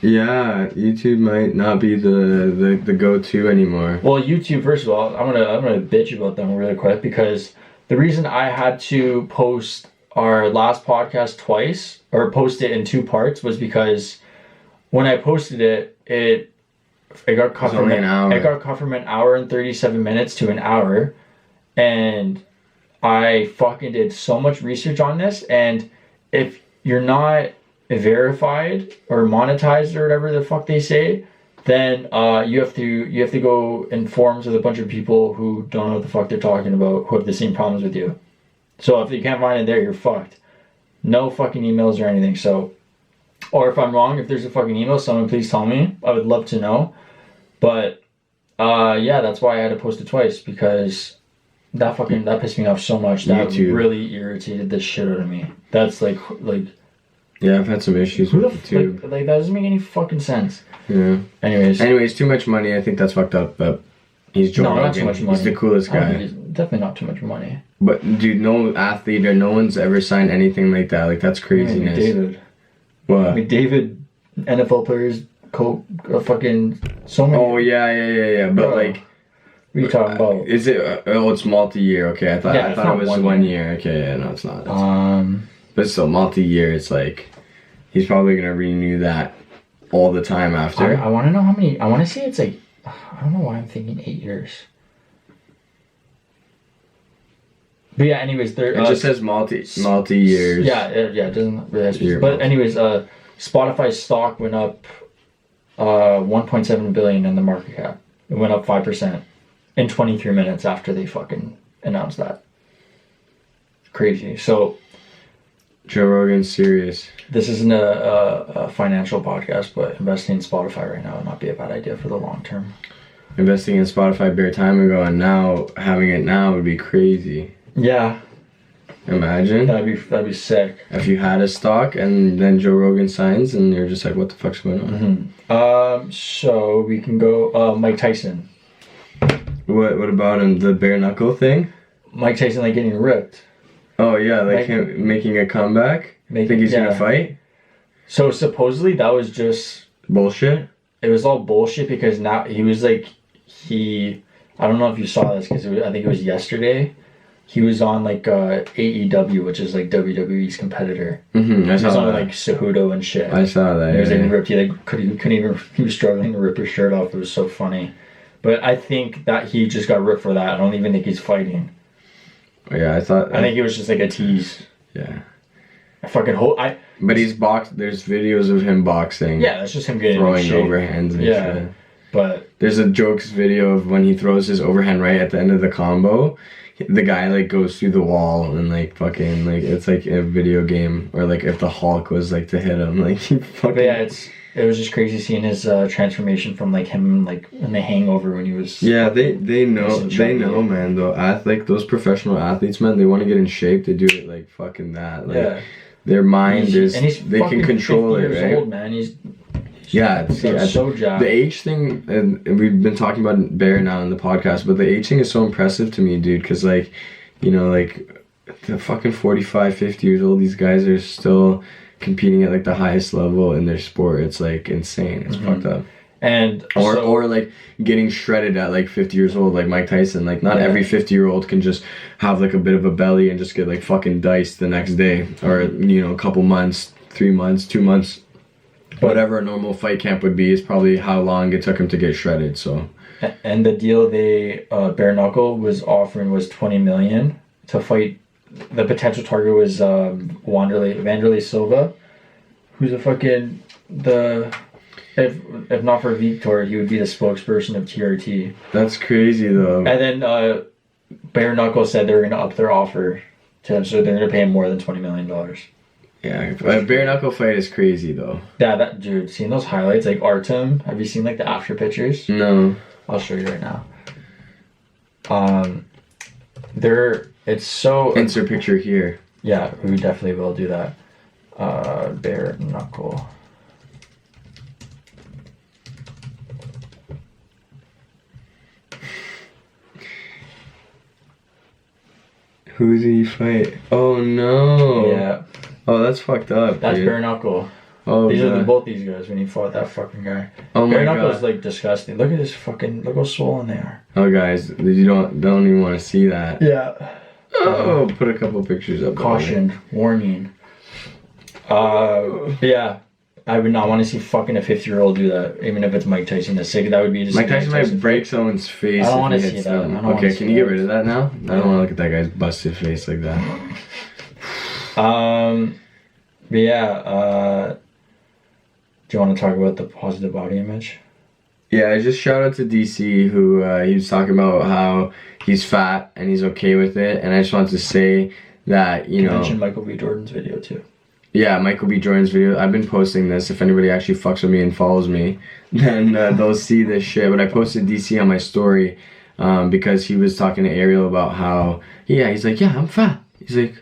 Yeah, YouTube might not be the go-to anymore. Well, YouTube, first of all, I'm gonna bitch about them really quick, because the reason I had to post our last podcast twice, or post it in 2 parts, was because when I posted it, it got cut from an hour. It got cut from an hour and 37 minutes to an hour, and I fucking did so much research on this. And if you're not verified or monetized or whatever the fuck they say, then you have to go in forums with a bunch of people who don't know what the fuck they're talking about, who have the same problems with you. So if you can't find it there, you're fucked. No fucking emails or anything. So. Or if I'm wrong, if there's a fucking email, someone please tell me. I would love to know. But yeah, that's why I had to post it twice, because that pissed me off so much. That YouTube really irritated the shit out of me. That's like Yeah, I've had some issues Who the with the tube. like that doesn't make any fucking sense. Yeah. Anyways, too much money. I think that's fucked up, but he's Joe Rogan. Not too much money. He's the coolest guy. Definitely not too much money. But dude, no athlete or no one's ever signed anything like that. Like that's craziness. McDavid. What? McDavid, NFL players, fucking so many. Oh yeah. But Bro, like, what are you talking about? is it? Oh, it's multi-year. Okay, I thought it was 1 year. Okay, yeah, no, it's not. But still, multi-year. It's like he's probably gonna renew that all the time after. I want to know how many. I want to say it's like, I don't know why I'm thinking 8 years. But yeah, anyways, there. It just says multi years. Yeah, it doesn't really have to. But anyways, Spotify's stock went up 1.7 billion in the market cap. It went up 5% in 23 minutes after they fucking announced that. Crazy. So Joe Rogan's serious. this isn't a financial podcast, but investing in Spotify right now would not be a bad idea for the long term. Investing in Spotify bare time ago, and now having it now would be crazy. Yeah, Imagine that'd be sick. if you had a stock and then Joe Rogan signs, and you're just like, what the fuck's going on? Mm-hmm. So we can go Mike Tyson. What about him? The bare knuckle thing? Mike Tyson like getting ripped. Oh yeah, like Like- him making a comeback. Think he's gonna fight? So supposedly that was just, Bullshit. it was all bullshit because now he was like, I don't know if you saw this because I think it was yesterday. He was on like AEW, which is like WWE's competitor. I He was saw on that. like Cejudo and shit. I saw that. He was like Yeah. ripped. He couldn't even. He was struggling to rip his shirt off. It was so funny. But I think that he just got ripped for that. I don't even think he's fighting. Yeah, I thought. I think it was just like a tease. Yeah. I fucking hope. But he's boxed. There's videos of him boxing. Yeah, that's just him getting Throwing in shape. overhands and Yeah. shit. But There's a jokes video of when he throws his overhand right at the end of the combo. The guy like goes through the wall and like fucking like it's like a video game, or like if the Hulk was like to hit him, like he fucking. But yeah, it was just crazy seeing his transformation from like him like in The Hangover when he was. Yeah, they know, man. Though, like those professional athletes, man, they want to get in shape. They do it like fucking that. Like, Yeah. their mind is. And he's they can control 50 it, years right? old, man. He's so jacked. The age thing, and we've been talking about it bare now in the podcast, but the age thing is so impressive to me, dude, because like, you know, like the fucking 45, 50 years old, these guys are still competing at like the highest level in their sport. It's like insane. It's fucked up. And Or like getting shredded at like 50 years old, like Mike Tyson. Like not every 50-year-old can just have like a bit of a belly and just get like fucking diced the next day, or you know, a couple months, 3 months, 2 months. Whatever a normal fight camp would be is probably how long it took him to get shredded. So, and the deal they bare knuckle was offering was 20 million to fight. The potential target was Wanderlei Silva, who's a fucking if not for Victor, he would be the spokesperson of TRT. that's crazy though. And then bare knuckle said they were going to up their offer to him, so they're going to pay him more than $20 million. Yeah, a bare knuckle fight is crazy though. Yeah, that dude. Seeing those highlights, like Artem. Have you seen like the after pictures? No. I'll show you right now. It's so. Insert picture here. Yeah, we definitely will do that. Bare knuckle. Who did he fight? Oh no. Yeah, Oh, that's fucked up. that's dude. bare knuckle. Oh, These are God. both these guys when he fought that fucking guy. Oh my Bare knuckle God. is like disgusting. Look at this fucking. Look how swollen they are. Oh, guys, you don't even want to see that. Yeah. Oh, put a couple pictures up. Caution, warning. Yeah, I would not want to see fucking a 50-year-old do that, even if it's Mike Tyson. The sick that would be just. Mike Tyson might break someone's face. I don't want wanna to see that. I don't wanna Okay, see can you get that. rid of that now? I don't want to look at that guy's busted face like that. But yeah, do you want to talk about the positive body image? Yeah, I just shout out to DC who he was talking about how he's fat and he's okay with it, and I just wanted to say that you know. Mentioned Michael B. Jordan's video too. Yeah, Michael B. Jordan's video. I've been posting this. If anybody actually fucks with me and follows me, then they'll see this shit. But I posted DC on my story because he was talking to Ariel about how, he's like, yeah, I'm fat. He's like,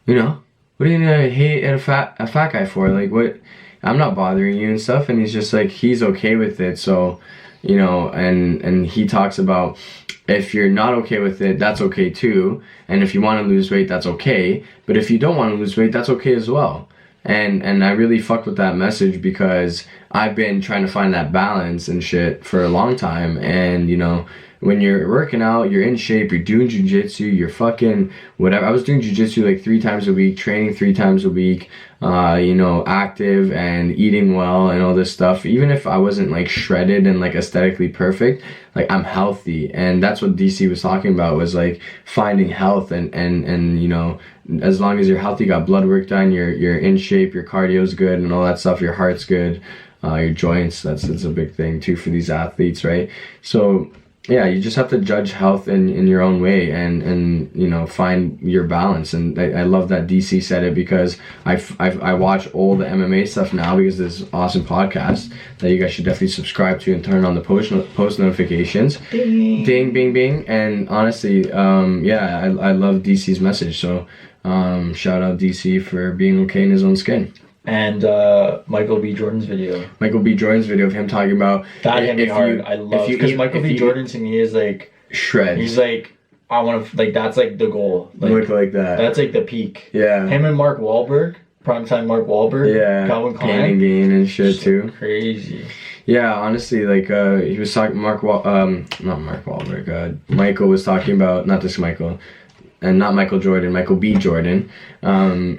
you know, what are you gonna hate at a fat guy for? Like, what? I'm not bothering you and stuff. And he's just like, he's okay with it. So, you know, and he talks about, if you're not okay with it, that's okay too. And if you want to lose weight, that's okay. But if you don't want to lose weight, that's okay as well. And I really fucked with that message because I've been trying to find that balance and shit for a long time. And, you know, when you're working out, you're in shape, you're doing jujitsu, you're fucking whatever. I was doing jujitsu like 3 times a week, training 3 times a week, you know, active and eating well and all this stuff. Even if I wasn't like shredded and like aesthetically perfect, like I'm healthy. And that's what DC was talking about, was like finding health and you know, as long as you're healthy, got blood work done, you're in shape, your cardio's good and all that stuff, your heart's good, your joints, that's a big thing too for these athletes, right? So yeah, you just have to judge health in your own way and you know, find your balance. And I love that DC said it, because I watch all the MMA stuff now because this awesome podcast that you guys should definitely subscribe to and turn on the post notifications. Ding. Ding, bing, bing. And honestly, yeah, I love DC's message. So shout out DC for being okay in his own skin. And Michael B. Jordan's video. Michael B. Jordan's video of him talking about that hit me hard. I love it because Michael B. Jordan to me is like shreds. He's like, I want to like, that's like the goal. Like, look like that. That's like the peak. Yeah. Him and Mark Wahlberg, primetime Mark Wahlberg. Yeah. Calvin Klein. Pain and gain and shit too. Crazy. Yeah, honestly, like he was talking. Not Mark Wahlberg. Michael was talking about, not this Michael. And not Michael Jordan, Michael B. Jordan.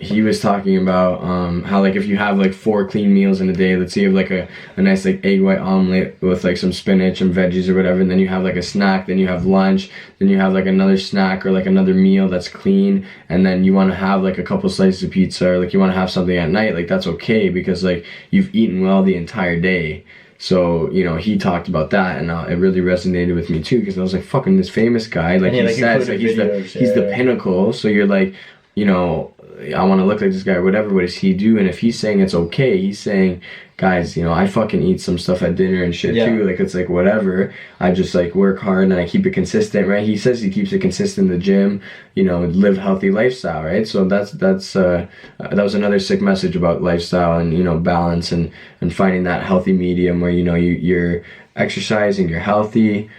He was talking about how, like, if you have like 4 clean meals in a day, let's say you have like a nice like egg white omelet with like some spinach and veggies or whatever, and then you have like a snack, then you have lunch, then you have like another snack or like another meal that's clean, and then you want to have like a couple slices of pizza, or like you want to have something at night, like that's okay because like you've eaten well the entire day. So, you know, he talked about that, and it really resonated with me too, because I was like, fucking this famous guy, like he says, like he's the pinnacle. So you're like, you know, I want to look like this guy or whatever. What does he do? And if he's saying it's okay, he's saying, guys, you know, I fucking eat some stuff at dinner and shit too. Like, it's like whatever. I just like work hard and I keep it consistent, right? He says he keeps it consistent in the gym, you know, live healthy lifestyle, right? So that was another sick message about lifestyle and, you know, balance and finding that healthy medium where, you know, you're exercising, you're healthy,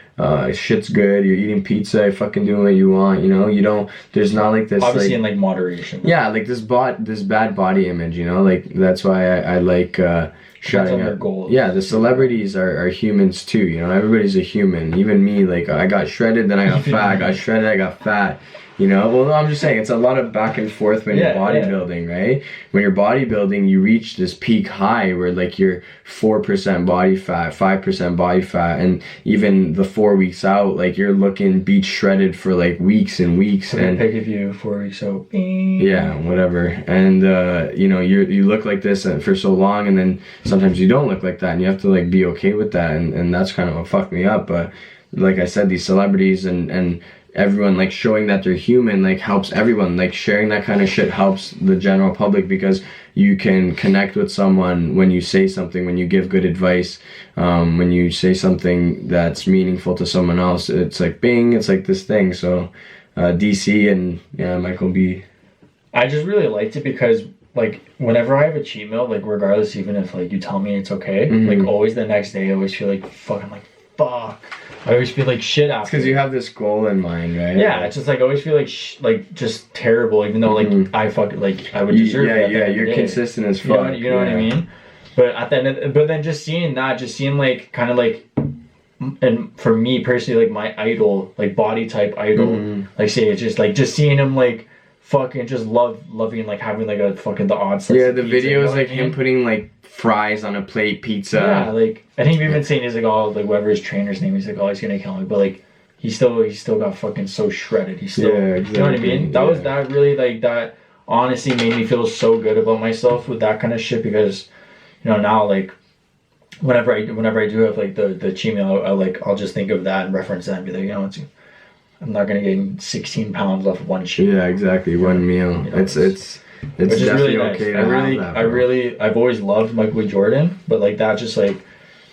shit's good, you're eating pizza, you're fucking doing what you want, you know, you don't, there's not like this, obviously like, in like moderation. Yeah, like this bad body image, you know, like that's why I like shouting out. Goals. Yeah, the celebrities are humans too, you know, everybody's a human. Even me, like I got shredded, then I got fat, I got shredded, I got fat. You know, well, no, I'm just saying it's a lot of back and forth when you're bodybuilding, right? When you're bodybuilding, you reach this peak high where like you're 4% body fat, 5% body fat, and even the 4 weeks out, like you're looking beach shredded for like weeks and weeks. And pick of you 4 weeks out. Yeah, whatever. And you know, you look like this for so long, and then sometimes you don't look like that, and you have to like be okay with that, and that's kind of what fucked me up. But like I said, these celebrities and everyone like showing that they're human like helps everyone. Like sharing that kind of shit helps the general public, because you can connect with someone when you say something, when you give good advice, when you say something that's meaningful to someone else. It's like bing, it's like this thing. So DC and Michael B. I just really liked it because like whenever I have a cheat meal, like regardless, even if like you tell me it's okay, like always the next day I always feel like fucking like fuck. I always feel like shit after. Because you have this goal in mind, right? Yeah, it's just like I always feel like like just terrible, even though like I fucking like I would deserve it. Yeah, you're consistent as fuck. You know what I mean? But at the end, but then just seeing like kind of like, and for me personally, like my idol, like body type idol, like say it's just seeing him like fucking just loving like having like a fucking the odds. Yeah, the video is like him putting like fries on a plate, pizza. Yeah, like I think we've been saying he's like, oh, like whatever his trainer's name, he's like, oh, he's gonna kill me, but like he still got fucking so shredded. He's still, exactly. You know what I mean? That really like that honestly made me feel so good about myself with that kind of shit, because you know now like whenever I do have like the cheat meal, I'll just think of that and reference that and be like, you know, I'm not gonna gain 16 pounds off of one cheat. Yeah, exactly, one meal. You know, it's definitely really nice. Okay. I've always loved Michael B. Jordan, but like that just like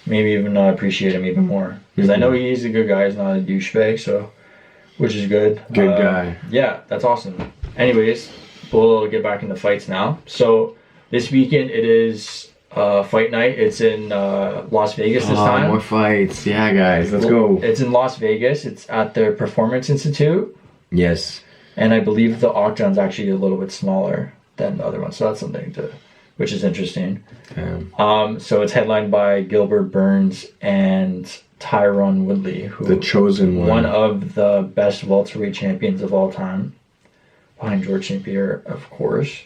made me even appreciate him even more, because I know he's a good guy. He's not a douchebag, so which is good. Good guy. Yeah, that's awesome. Anyways, we'll get back into fights now. So this weekend it is fight night. It's in Las Vegas this time. More fights. Yeah, guys, let's go. It's in Las Vegas. It's at the Performance Institute. Yes. And I believe the octagon's actually a little bit smaller than the other one. So that's something which is interesting. So it's headlined by Gilbert Burns and Tyron Woodley, who the chosen one of the best welterweight champions of all time, behind George St. Pierre, of course.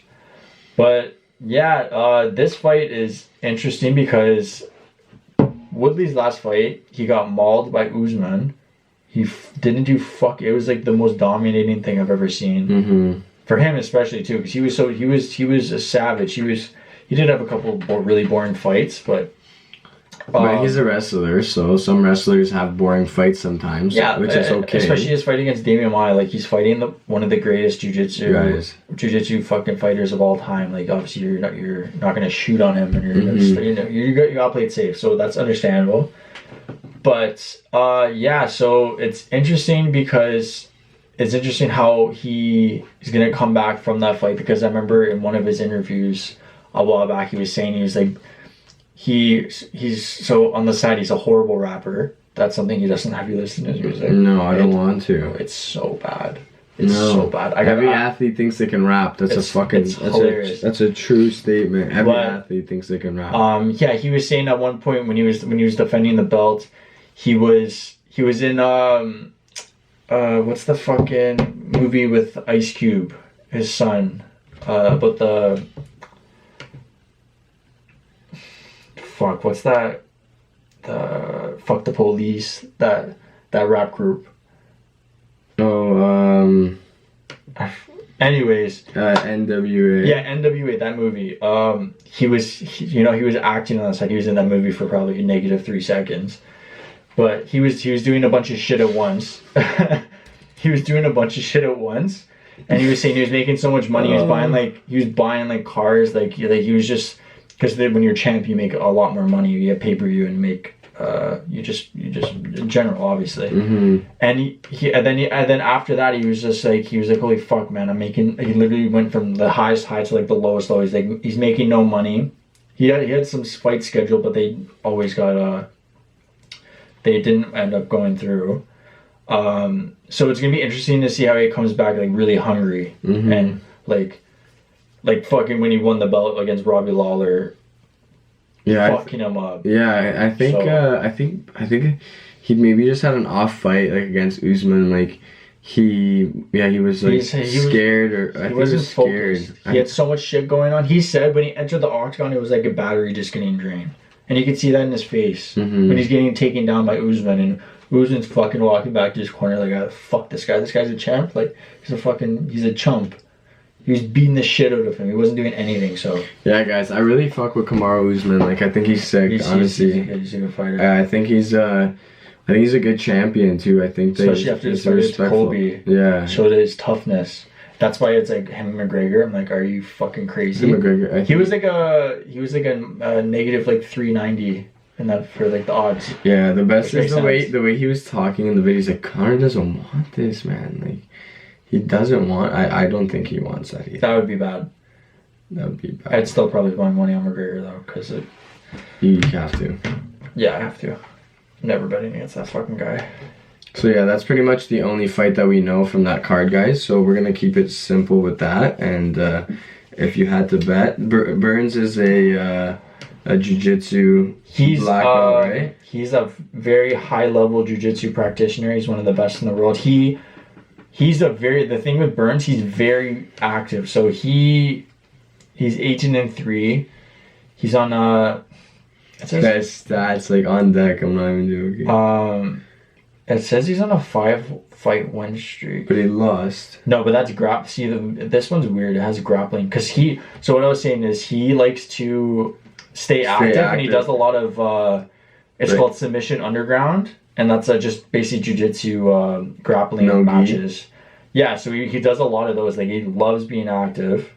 But yeah, this fight is interesting because Woodley's last fight, he got mauled by Usman. He didn't do fuck. It was like the most dominating thing I've ever seen. For him especially too, because he was a savage. He did have a couple of really boring fights, but he's a wrestler, so some wrestlers have boring fights sometimes. Yeah, which is okay. Especially his fight against Damian Maia, like he's fighting one of the greatest jiu-jitsu fucking fighters of all time. Like obviously you're not gonna shoot on him, and you gotta play it safe. So that's understandable. But so it's interesting because it's interesting how he's gonna come back from that fight, because I remember in one of his interviews a while back he was saying he was like he's so on the side he's a horrible rapper. That's something he doesn't have you listen to his music. No, I don't want to. It's so bad. It's so bad. Every athlete thinks they can rap. That's hilarious. That's a true statement. Every athlete thinks they can rap. He was saying at one point when he was defending the belt, he was in what's the fucking movie with Ice Cube, his son, about the what's that? The Fuck the Police, that rap group. Anyways. NWA. Yeah, NWA, that movie. He was acting on the side. He was in that movie for probably -3 seconds. But he was doing a bunch of shit at once. He was doing a bunch of shit at once. And he was saying he was making so much money. He was buying cars. He was just, because when you're champ, you make a lot more money. You get pay-per-view and make you just in general, obviously. And then after that he was like holy fuck, man, he literally went from the highest high to like the lowest low. He's like, he's making no money. He had some fights scheduled, but they always got they didn't end up going through. So it's gonna be interesting to see how he comes back like really hungry and like fucking when he won the belt against Robbie Lawler. Yeah, fucking him up. Yeah, I think he maybe just had an off fight like against Usman. Like he was like scared, or I think he was scared. He had so much shit going on. He said when he entered the octagon, it was like a battery just getting drained, and you could see that in his face when he's getting taken down by Usman, and Usman's fucking walking back to his corner like, fuck this guy. This guy's a champ. Like he's a chump. He was beating the shit out of him. He wasn't doing anything, so... Yeah, guys, I really fuck with Kamaru Usman. Like, I think he's sick, honestly. He's a good fighter. I think he's a good champion, too. I think especially after his fight with Colby. Yeah. Showed his toughness. That's why it's like him and McGregor. I'm like, are you fucking crazy? McGregor, he was like a negative like 390 in that for like the odds. Yeah, the best is the way he was talking in the video. He's like, Conor doesn't want this, man. Like, he doesn't want... I don't think he wants that either. That would be bad. That would be bad. I'd still probably put my money on McGregor, though, because it... You have to. Yeah, I have to. Never betting against that fucking guy. So yeah, that's pretty much the only fight that we know from that card, guys. So we're going to keep it simple with that. And if you had to bet, Burns is a jiu-jitsu black belt, right? He's a very high-level jiu-jitsu practitioner. He's one of the best in the world. The thing with Burns, he's very active. So he's 18-3. He's on best stats like on deck. I'm not even joking. It says he's on a 5-fight win streak. But he lost. No, but that's grappling. See, this one's weird. It has grappling because so what I was saying is he likes to stay active. And he does a lot of it's called submission underground. And that's just basic jiu-jitsu grappling matches. Yeah, so he does a lot of those. Like, he loves being active.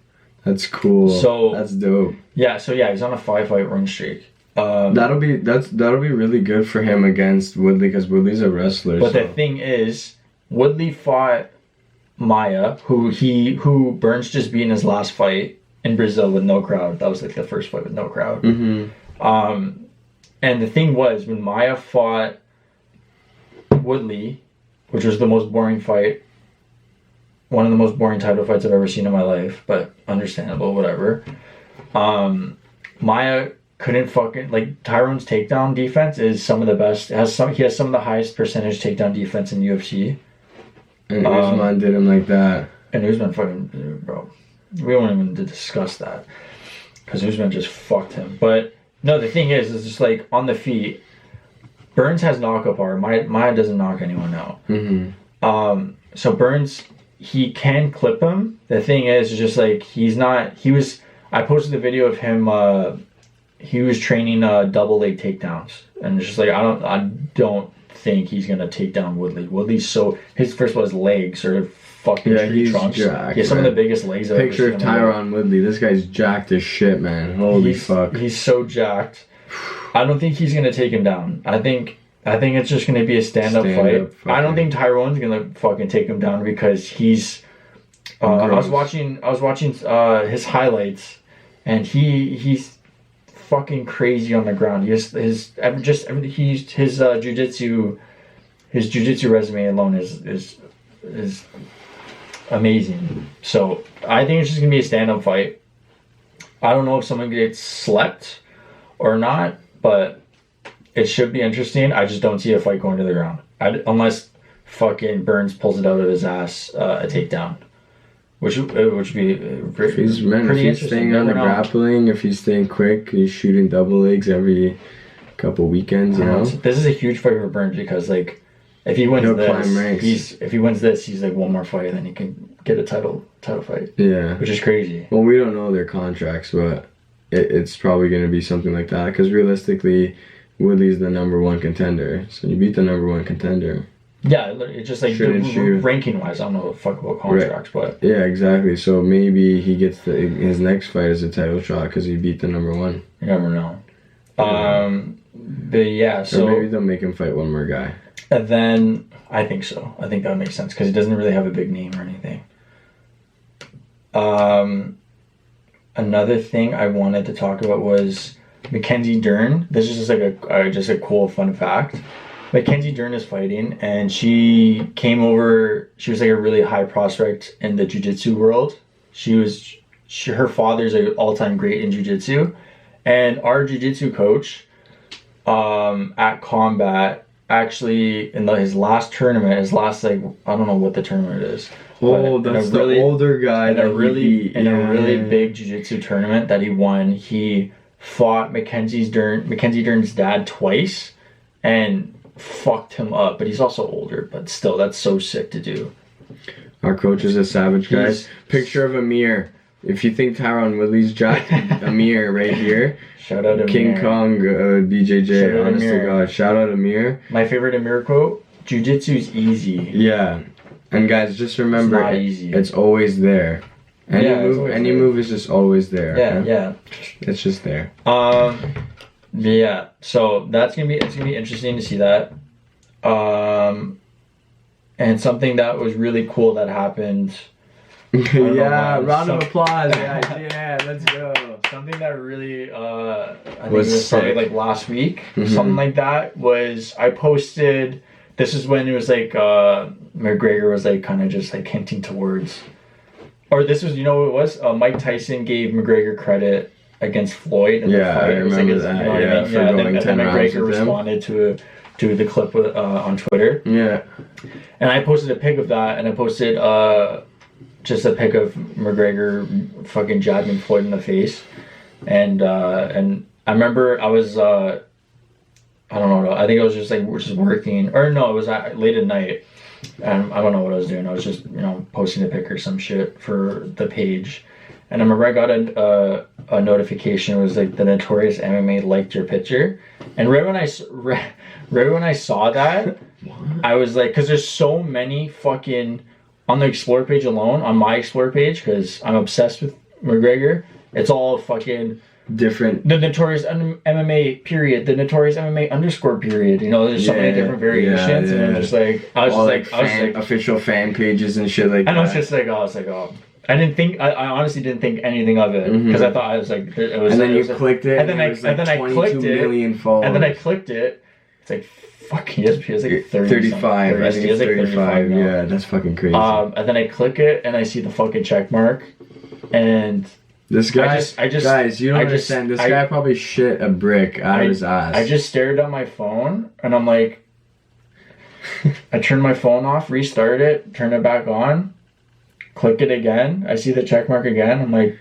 That's cool. So that's dope. Yeah, so yeah, he's on a 5-fight win streak. That'll be really good for him against Woodley, because Woodley's a wrestler. But the thing is, Woodley fought Maya, who Burns just beat in his last fight in Brazil with no crowd. That was like the first fight with no crowd. And the thing was, when Maya fought Woodley, which was the most boring fight, one of the most boring title fights I've ever seen in my life, but understandable, whatever. Maya couldn't fucking, like, Tyrone's takedown defense is some of the best. He has some of the highest percentage takedown defense in UFC. And Usman did him like that. And Usman fucking, bro, we don't even discuss that, because Usman just fucked him. But no, the thing is just like on the feet, Burns has knockout power. Maya doesn't knock anyone out. So Burns, he can clip him. The thing is just like I posted the video of him. He was training double leg takedowns, and it's just like I don't think he's gonna take down Woodley. Woodley's his first of all, his legs are fucking tree trunks. Jacked, he has some of the biggest legs I've ever seen. Picture of Tyron Woodley. This guy's jacked as shit, man. Holy fuck. He's so jacked. I don't think he's gonna take him down. I think it's just gonna be a stand-up fight. I don't think Tyrone's gonna fucking take him down, because he's. I was watching his highlights, and he's fucking crazy on the ground. His jiu-jitsu resume alone is amazing. So I think it's just gonna be a stand-up fight. I don't know if someone gets slept or not, but it should be interesting. I just don't see a fight going to the ground, unless fucking Burns pulls it out of his ass, a takedown, which would be if he's staying on the grappling, if he's staying quick, he's shooting double legs every couple weekends. You know, this is a huge fight for Burns, because like if he wins he's like one more fight, and then he can get a title fight. Yeah, which is crazy. Well, we don't know their contracts, but it's probably going to be something like that, because realistically, Woodley's the number one contender. So you beat the number one contender. Yeah, it's just like ranking wise, I don't know the fuck about contracts, but yeah, exactly. So maybe he gets his next fight as a title shot because he beat the number one. You never know. But yeah, so or maybe they'll make him fight one more guy. And then I think so. I think that makes sense, because he doesn't really have a big name or anything. Another thing I wanted to talk about was Mckenzie Dern. This is just like a cool fun fact. Mckenzie Dern is fighting, and she came over. She was like a really high prospect in the jiu-jitsu world. Her father's an all-time great in jiu-jitsu, and our jiu-jitsu coach at Combat, actually in his last tournament, I don't know what the tournament is. Oh, that's the older guy. In a really big jiu-jitsu tournament that he won, he fought Mckenzie Dern's dad twice, and fucked him up. But he's also older, but still, that's so sick to do. Our coach is a savage, guys. Picture of Amir. If you think Tyron Woodley's jacked, Amir right here. Shout out Amir. King Kong BJJ. Honest to God. Shout out Amir. My favorite Amir quote: "Jiu-jitsu's easy." Yeah. And guys, just remember, it's always there. Any move is just always there. Yeah, yeah. It's just there. Yeah. So it's gonna be interesting to see that. And something that was really cool that happened. Yeah, round of applause. Yeah, let's go. Something that really, I think it was probably like last week, something like that, was I posted. This is when it was like McGregor was like kind of just like hinting towards, or this was, you know what it was? Mike Tyson gave McGregor credit against Floyd in the fight. I remember that. You know what I mean? And then McGregor responded to the clip on Twitter. Yeah. And I posted a pic of that, and I posted just a pic of McGregor fucking jabbing Floyd in the face, and I remember I was I don't know. I think I was just working, or no, it was late at night, and I don't know what I was doing. I was just posting a pic or some shit for the page, and I remember I got a notification. It was like the Notorious MMA liked your picture, and right when I saw that, I was like, because there's so many fucking on the Explore page alone, on my Explore page, because I'm obsessed with McGregor. It's all fucking different. The Notorious MMA period, the Notorious MMA underscore period. You know, there's so many different variations, and I'm just like, I was like, official fan pages and shit like that. And I was just like, I didn't think, I honestly didn't think anything of it because I thought I was like, it was. And then you clicked it, and then I clicked it, followers. And then I clicked it. It's like, fuck, he has like 35. I think it's 35. Yeah, that's fucking crazy. And then I click it, and I see the fucking check mark, and. This guy, guys, you don't understand. This guy probably shit a brick out of his ass. I just stared at my phone, and I'm like, I turned my phone off, restarted it, turned it back on, click it again. I see the check mark again. I'm like,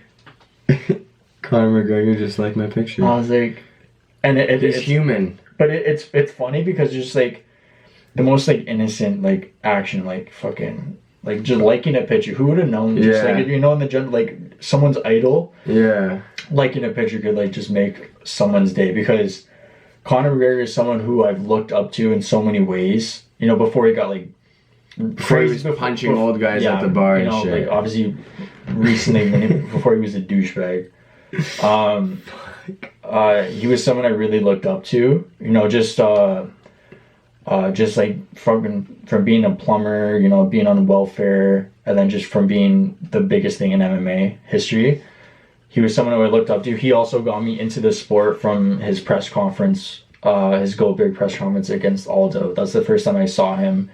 Conor McGregor just liked my picture. I was like, and it's human, but it's funny because it's just like the most like innocent like action, like fucking. Like just liking a picture, who would have known? Just like in the like someone's idol. Yeah, liking a picture could like just make someone's day because Conor McGregor is someone who I've looked up to in so many ways. You know, before he got like before he was punching old guys at the bar and shit. Like obviously, recently before he was a douchebag. He was someone I really looked up to. You know, just like from being a plumber, you know, being on welfare, and then just from being the biggest thing in MMA history. He was someone who I looked up to. He also got me into the sport from his press conference, his Goldberg press conference against Aldo. That's the first time I saw him.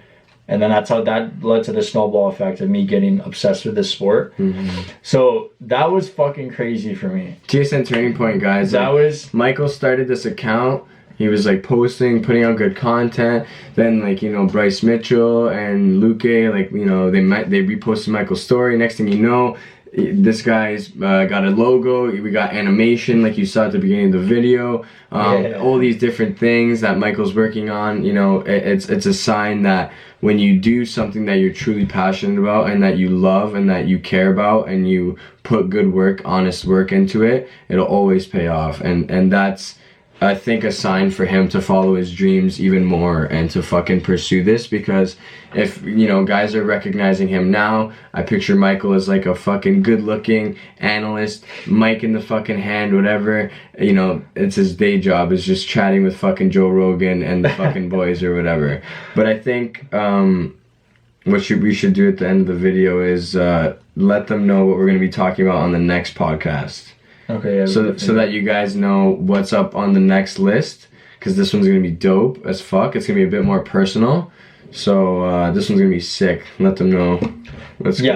And then that's how that led to the snowball effect of me getting obsessed with this sport. Mm-hmm. So that was fucking crazy for me. TSN Turning Point, guys. That was... Michael started this account. He was like posting, putting out good content. Then like, you know, Bryce Mitchell and Luke, like, you know, they reposted Michael's story. Next thing you know, this guy's got a logo. We got animation, like you saw at the beginning of the video. All these different things that Michael's working on. You know, it's a sign that when you do something that you're truly passionate about and that you love and that you care about and you put good work, honest work into it, it'll always pay off. And that's, I think, a sign for him to follow his dreams even more and to fucking pursue this, because if, you know, guys are recognizing him now, I picture Michael as like a fucking good looking analyst, mic in the fucking hand, whatever, you know, it's his day job is just chatting with fucking Joe Rogan and the fucking boys or whatever. But I think what we should do at the end of the video is let them know what we're going to be talking about on the next podcast. Okay. Yeah, so that you guys know what's up on the next list, because this one's gonna be dope as fuck. It's gonna be a bit more personal. So this one's gonna be sick. Let them know.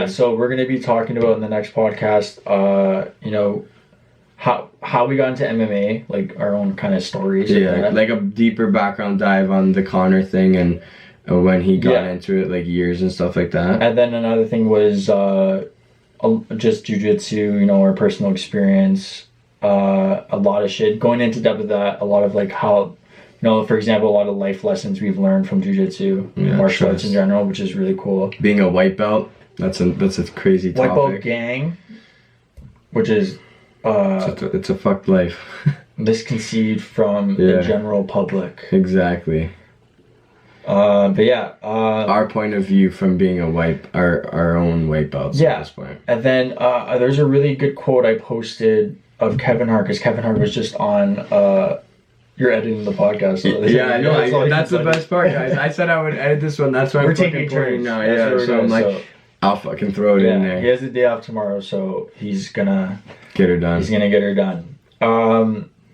So we're gonna be talking about in the next podcast, you know, how we got into MMA, like our own kind of stories. Yeah, like a deeper background dive on the Conor thing and when he got into it, like years and stuff like that. And then another thing was just jiu-jitsu, you know, our personal experience, a lot of shit going into depth of that, a lot of like how, you know, for example, a lot of life lessons we've learned from jiu-jitsu, martial arts in general, which is really cool. Being a white belt, that's a crazy topic. White belt gang, which is it's a fucked life. Misconceived from the general public. Exactly. But yeah, our point of view from being our own white belts at this point. And then there's a really good quote I posted of Kevin Hart, because Kevin Hart was just on you're editing the podcast. So I know. That's the best part, guys. I said I would edit this one. That's why we're taking turns now. So I'm like, I'll fucking throw it in there. He has the day off tomorrow, so he's gonna get her done. He's gonna get her done.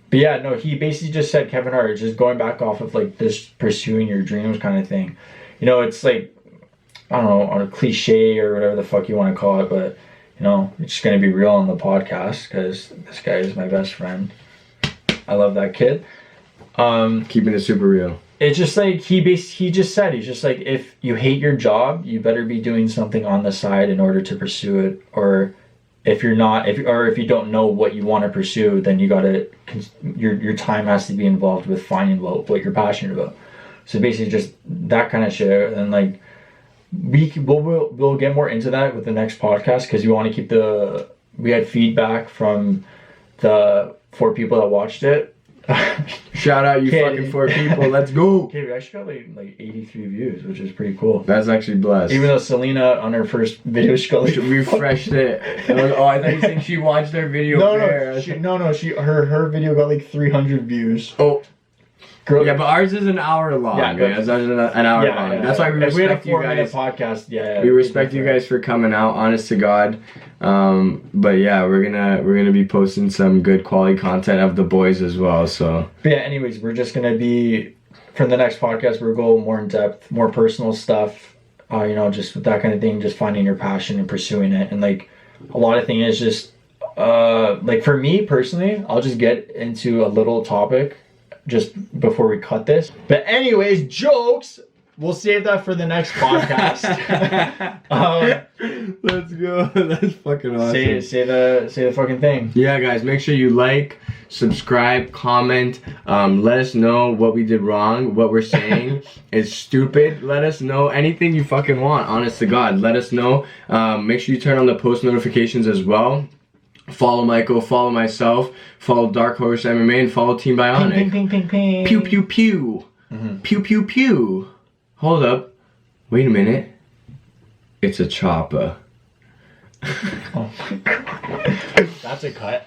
But yeah, no, he basically just said, Kevin Hart, just going back off of like this pursuing your dreams kind of thing. You know, it's like, I don't know, on a cliche or whatever the fuck you want to call it, but, you know, it's just going to be real on the podcast because this guy is my best friend. I love that kid. Keeping it super real. It's just like, he just said, he's just like, if you hate your job, you better be doing something on the side in order to pursue it, or if you're not, if you don't know what you want to pursue, then you gotta, your time has to be involved with finding what you're passionate about. So basically just that kind of shit. And like, we'll get more into that with the next podcast, because we want to keep we had feedback from the 4 people that watched it. Shout out you Okay. fucking 4 people. Let's go. Okay, we actually got like 83 views, which is pretty cool. That's actually blessed. Even though Selena on her first video, she got like She refreshed it. Oh, I thought you said she watched their video. no, there. no, her video got like 300 views. Oh. Girl, Yeah, but ours is an hour long. Yeah, Yeah, it's an hour long. That's why we if we had a respect you 4-minute guys. podcast, yeah. We respect you guys for coming out, honest to God. But yeah, we're gonna be posting some good quality content of the boys as well. So But yeah, anyways, we're just gonna be for the next podcast. We're going more in depth, more personal stuff. You know, just with that kind of thing, just finding your passion and pursuing it, and like a lot of things is just like for me personally, I'll just get into a little topic just before we cut this. But anyways, jokes. We'll save that for the next podcast. let's go. That's fucking awesome. Say the fucking thing. Yeah, guys, make sure you like, subscribe, comment. Let us know what we did wrong, what we're saying is stupid. Let us know anything you fucking want, honest to God. Let us know. Make sure you turn on the post notifications as well. Follow Michael, follow myself, follow DarkhorseMMA, and follow Team Bionic. Ping, ping, ping, ping. Pew, pew, pew. Pew, pew, pew. Hold up. Wait a minute. It's a chopper. Oh my god. That's a cut.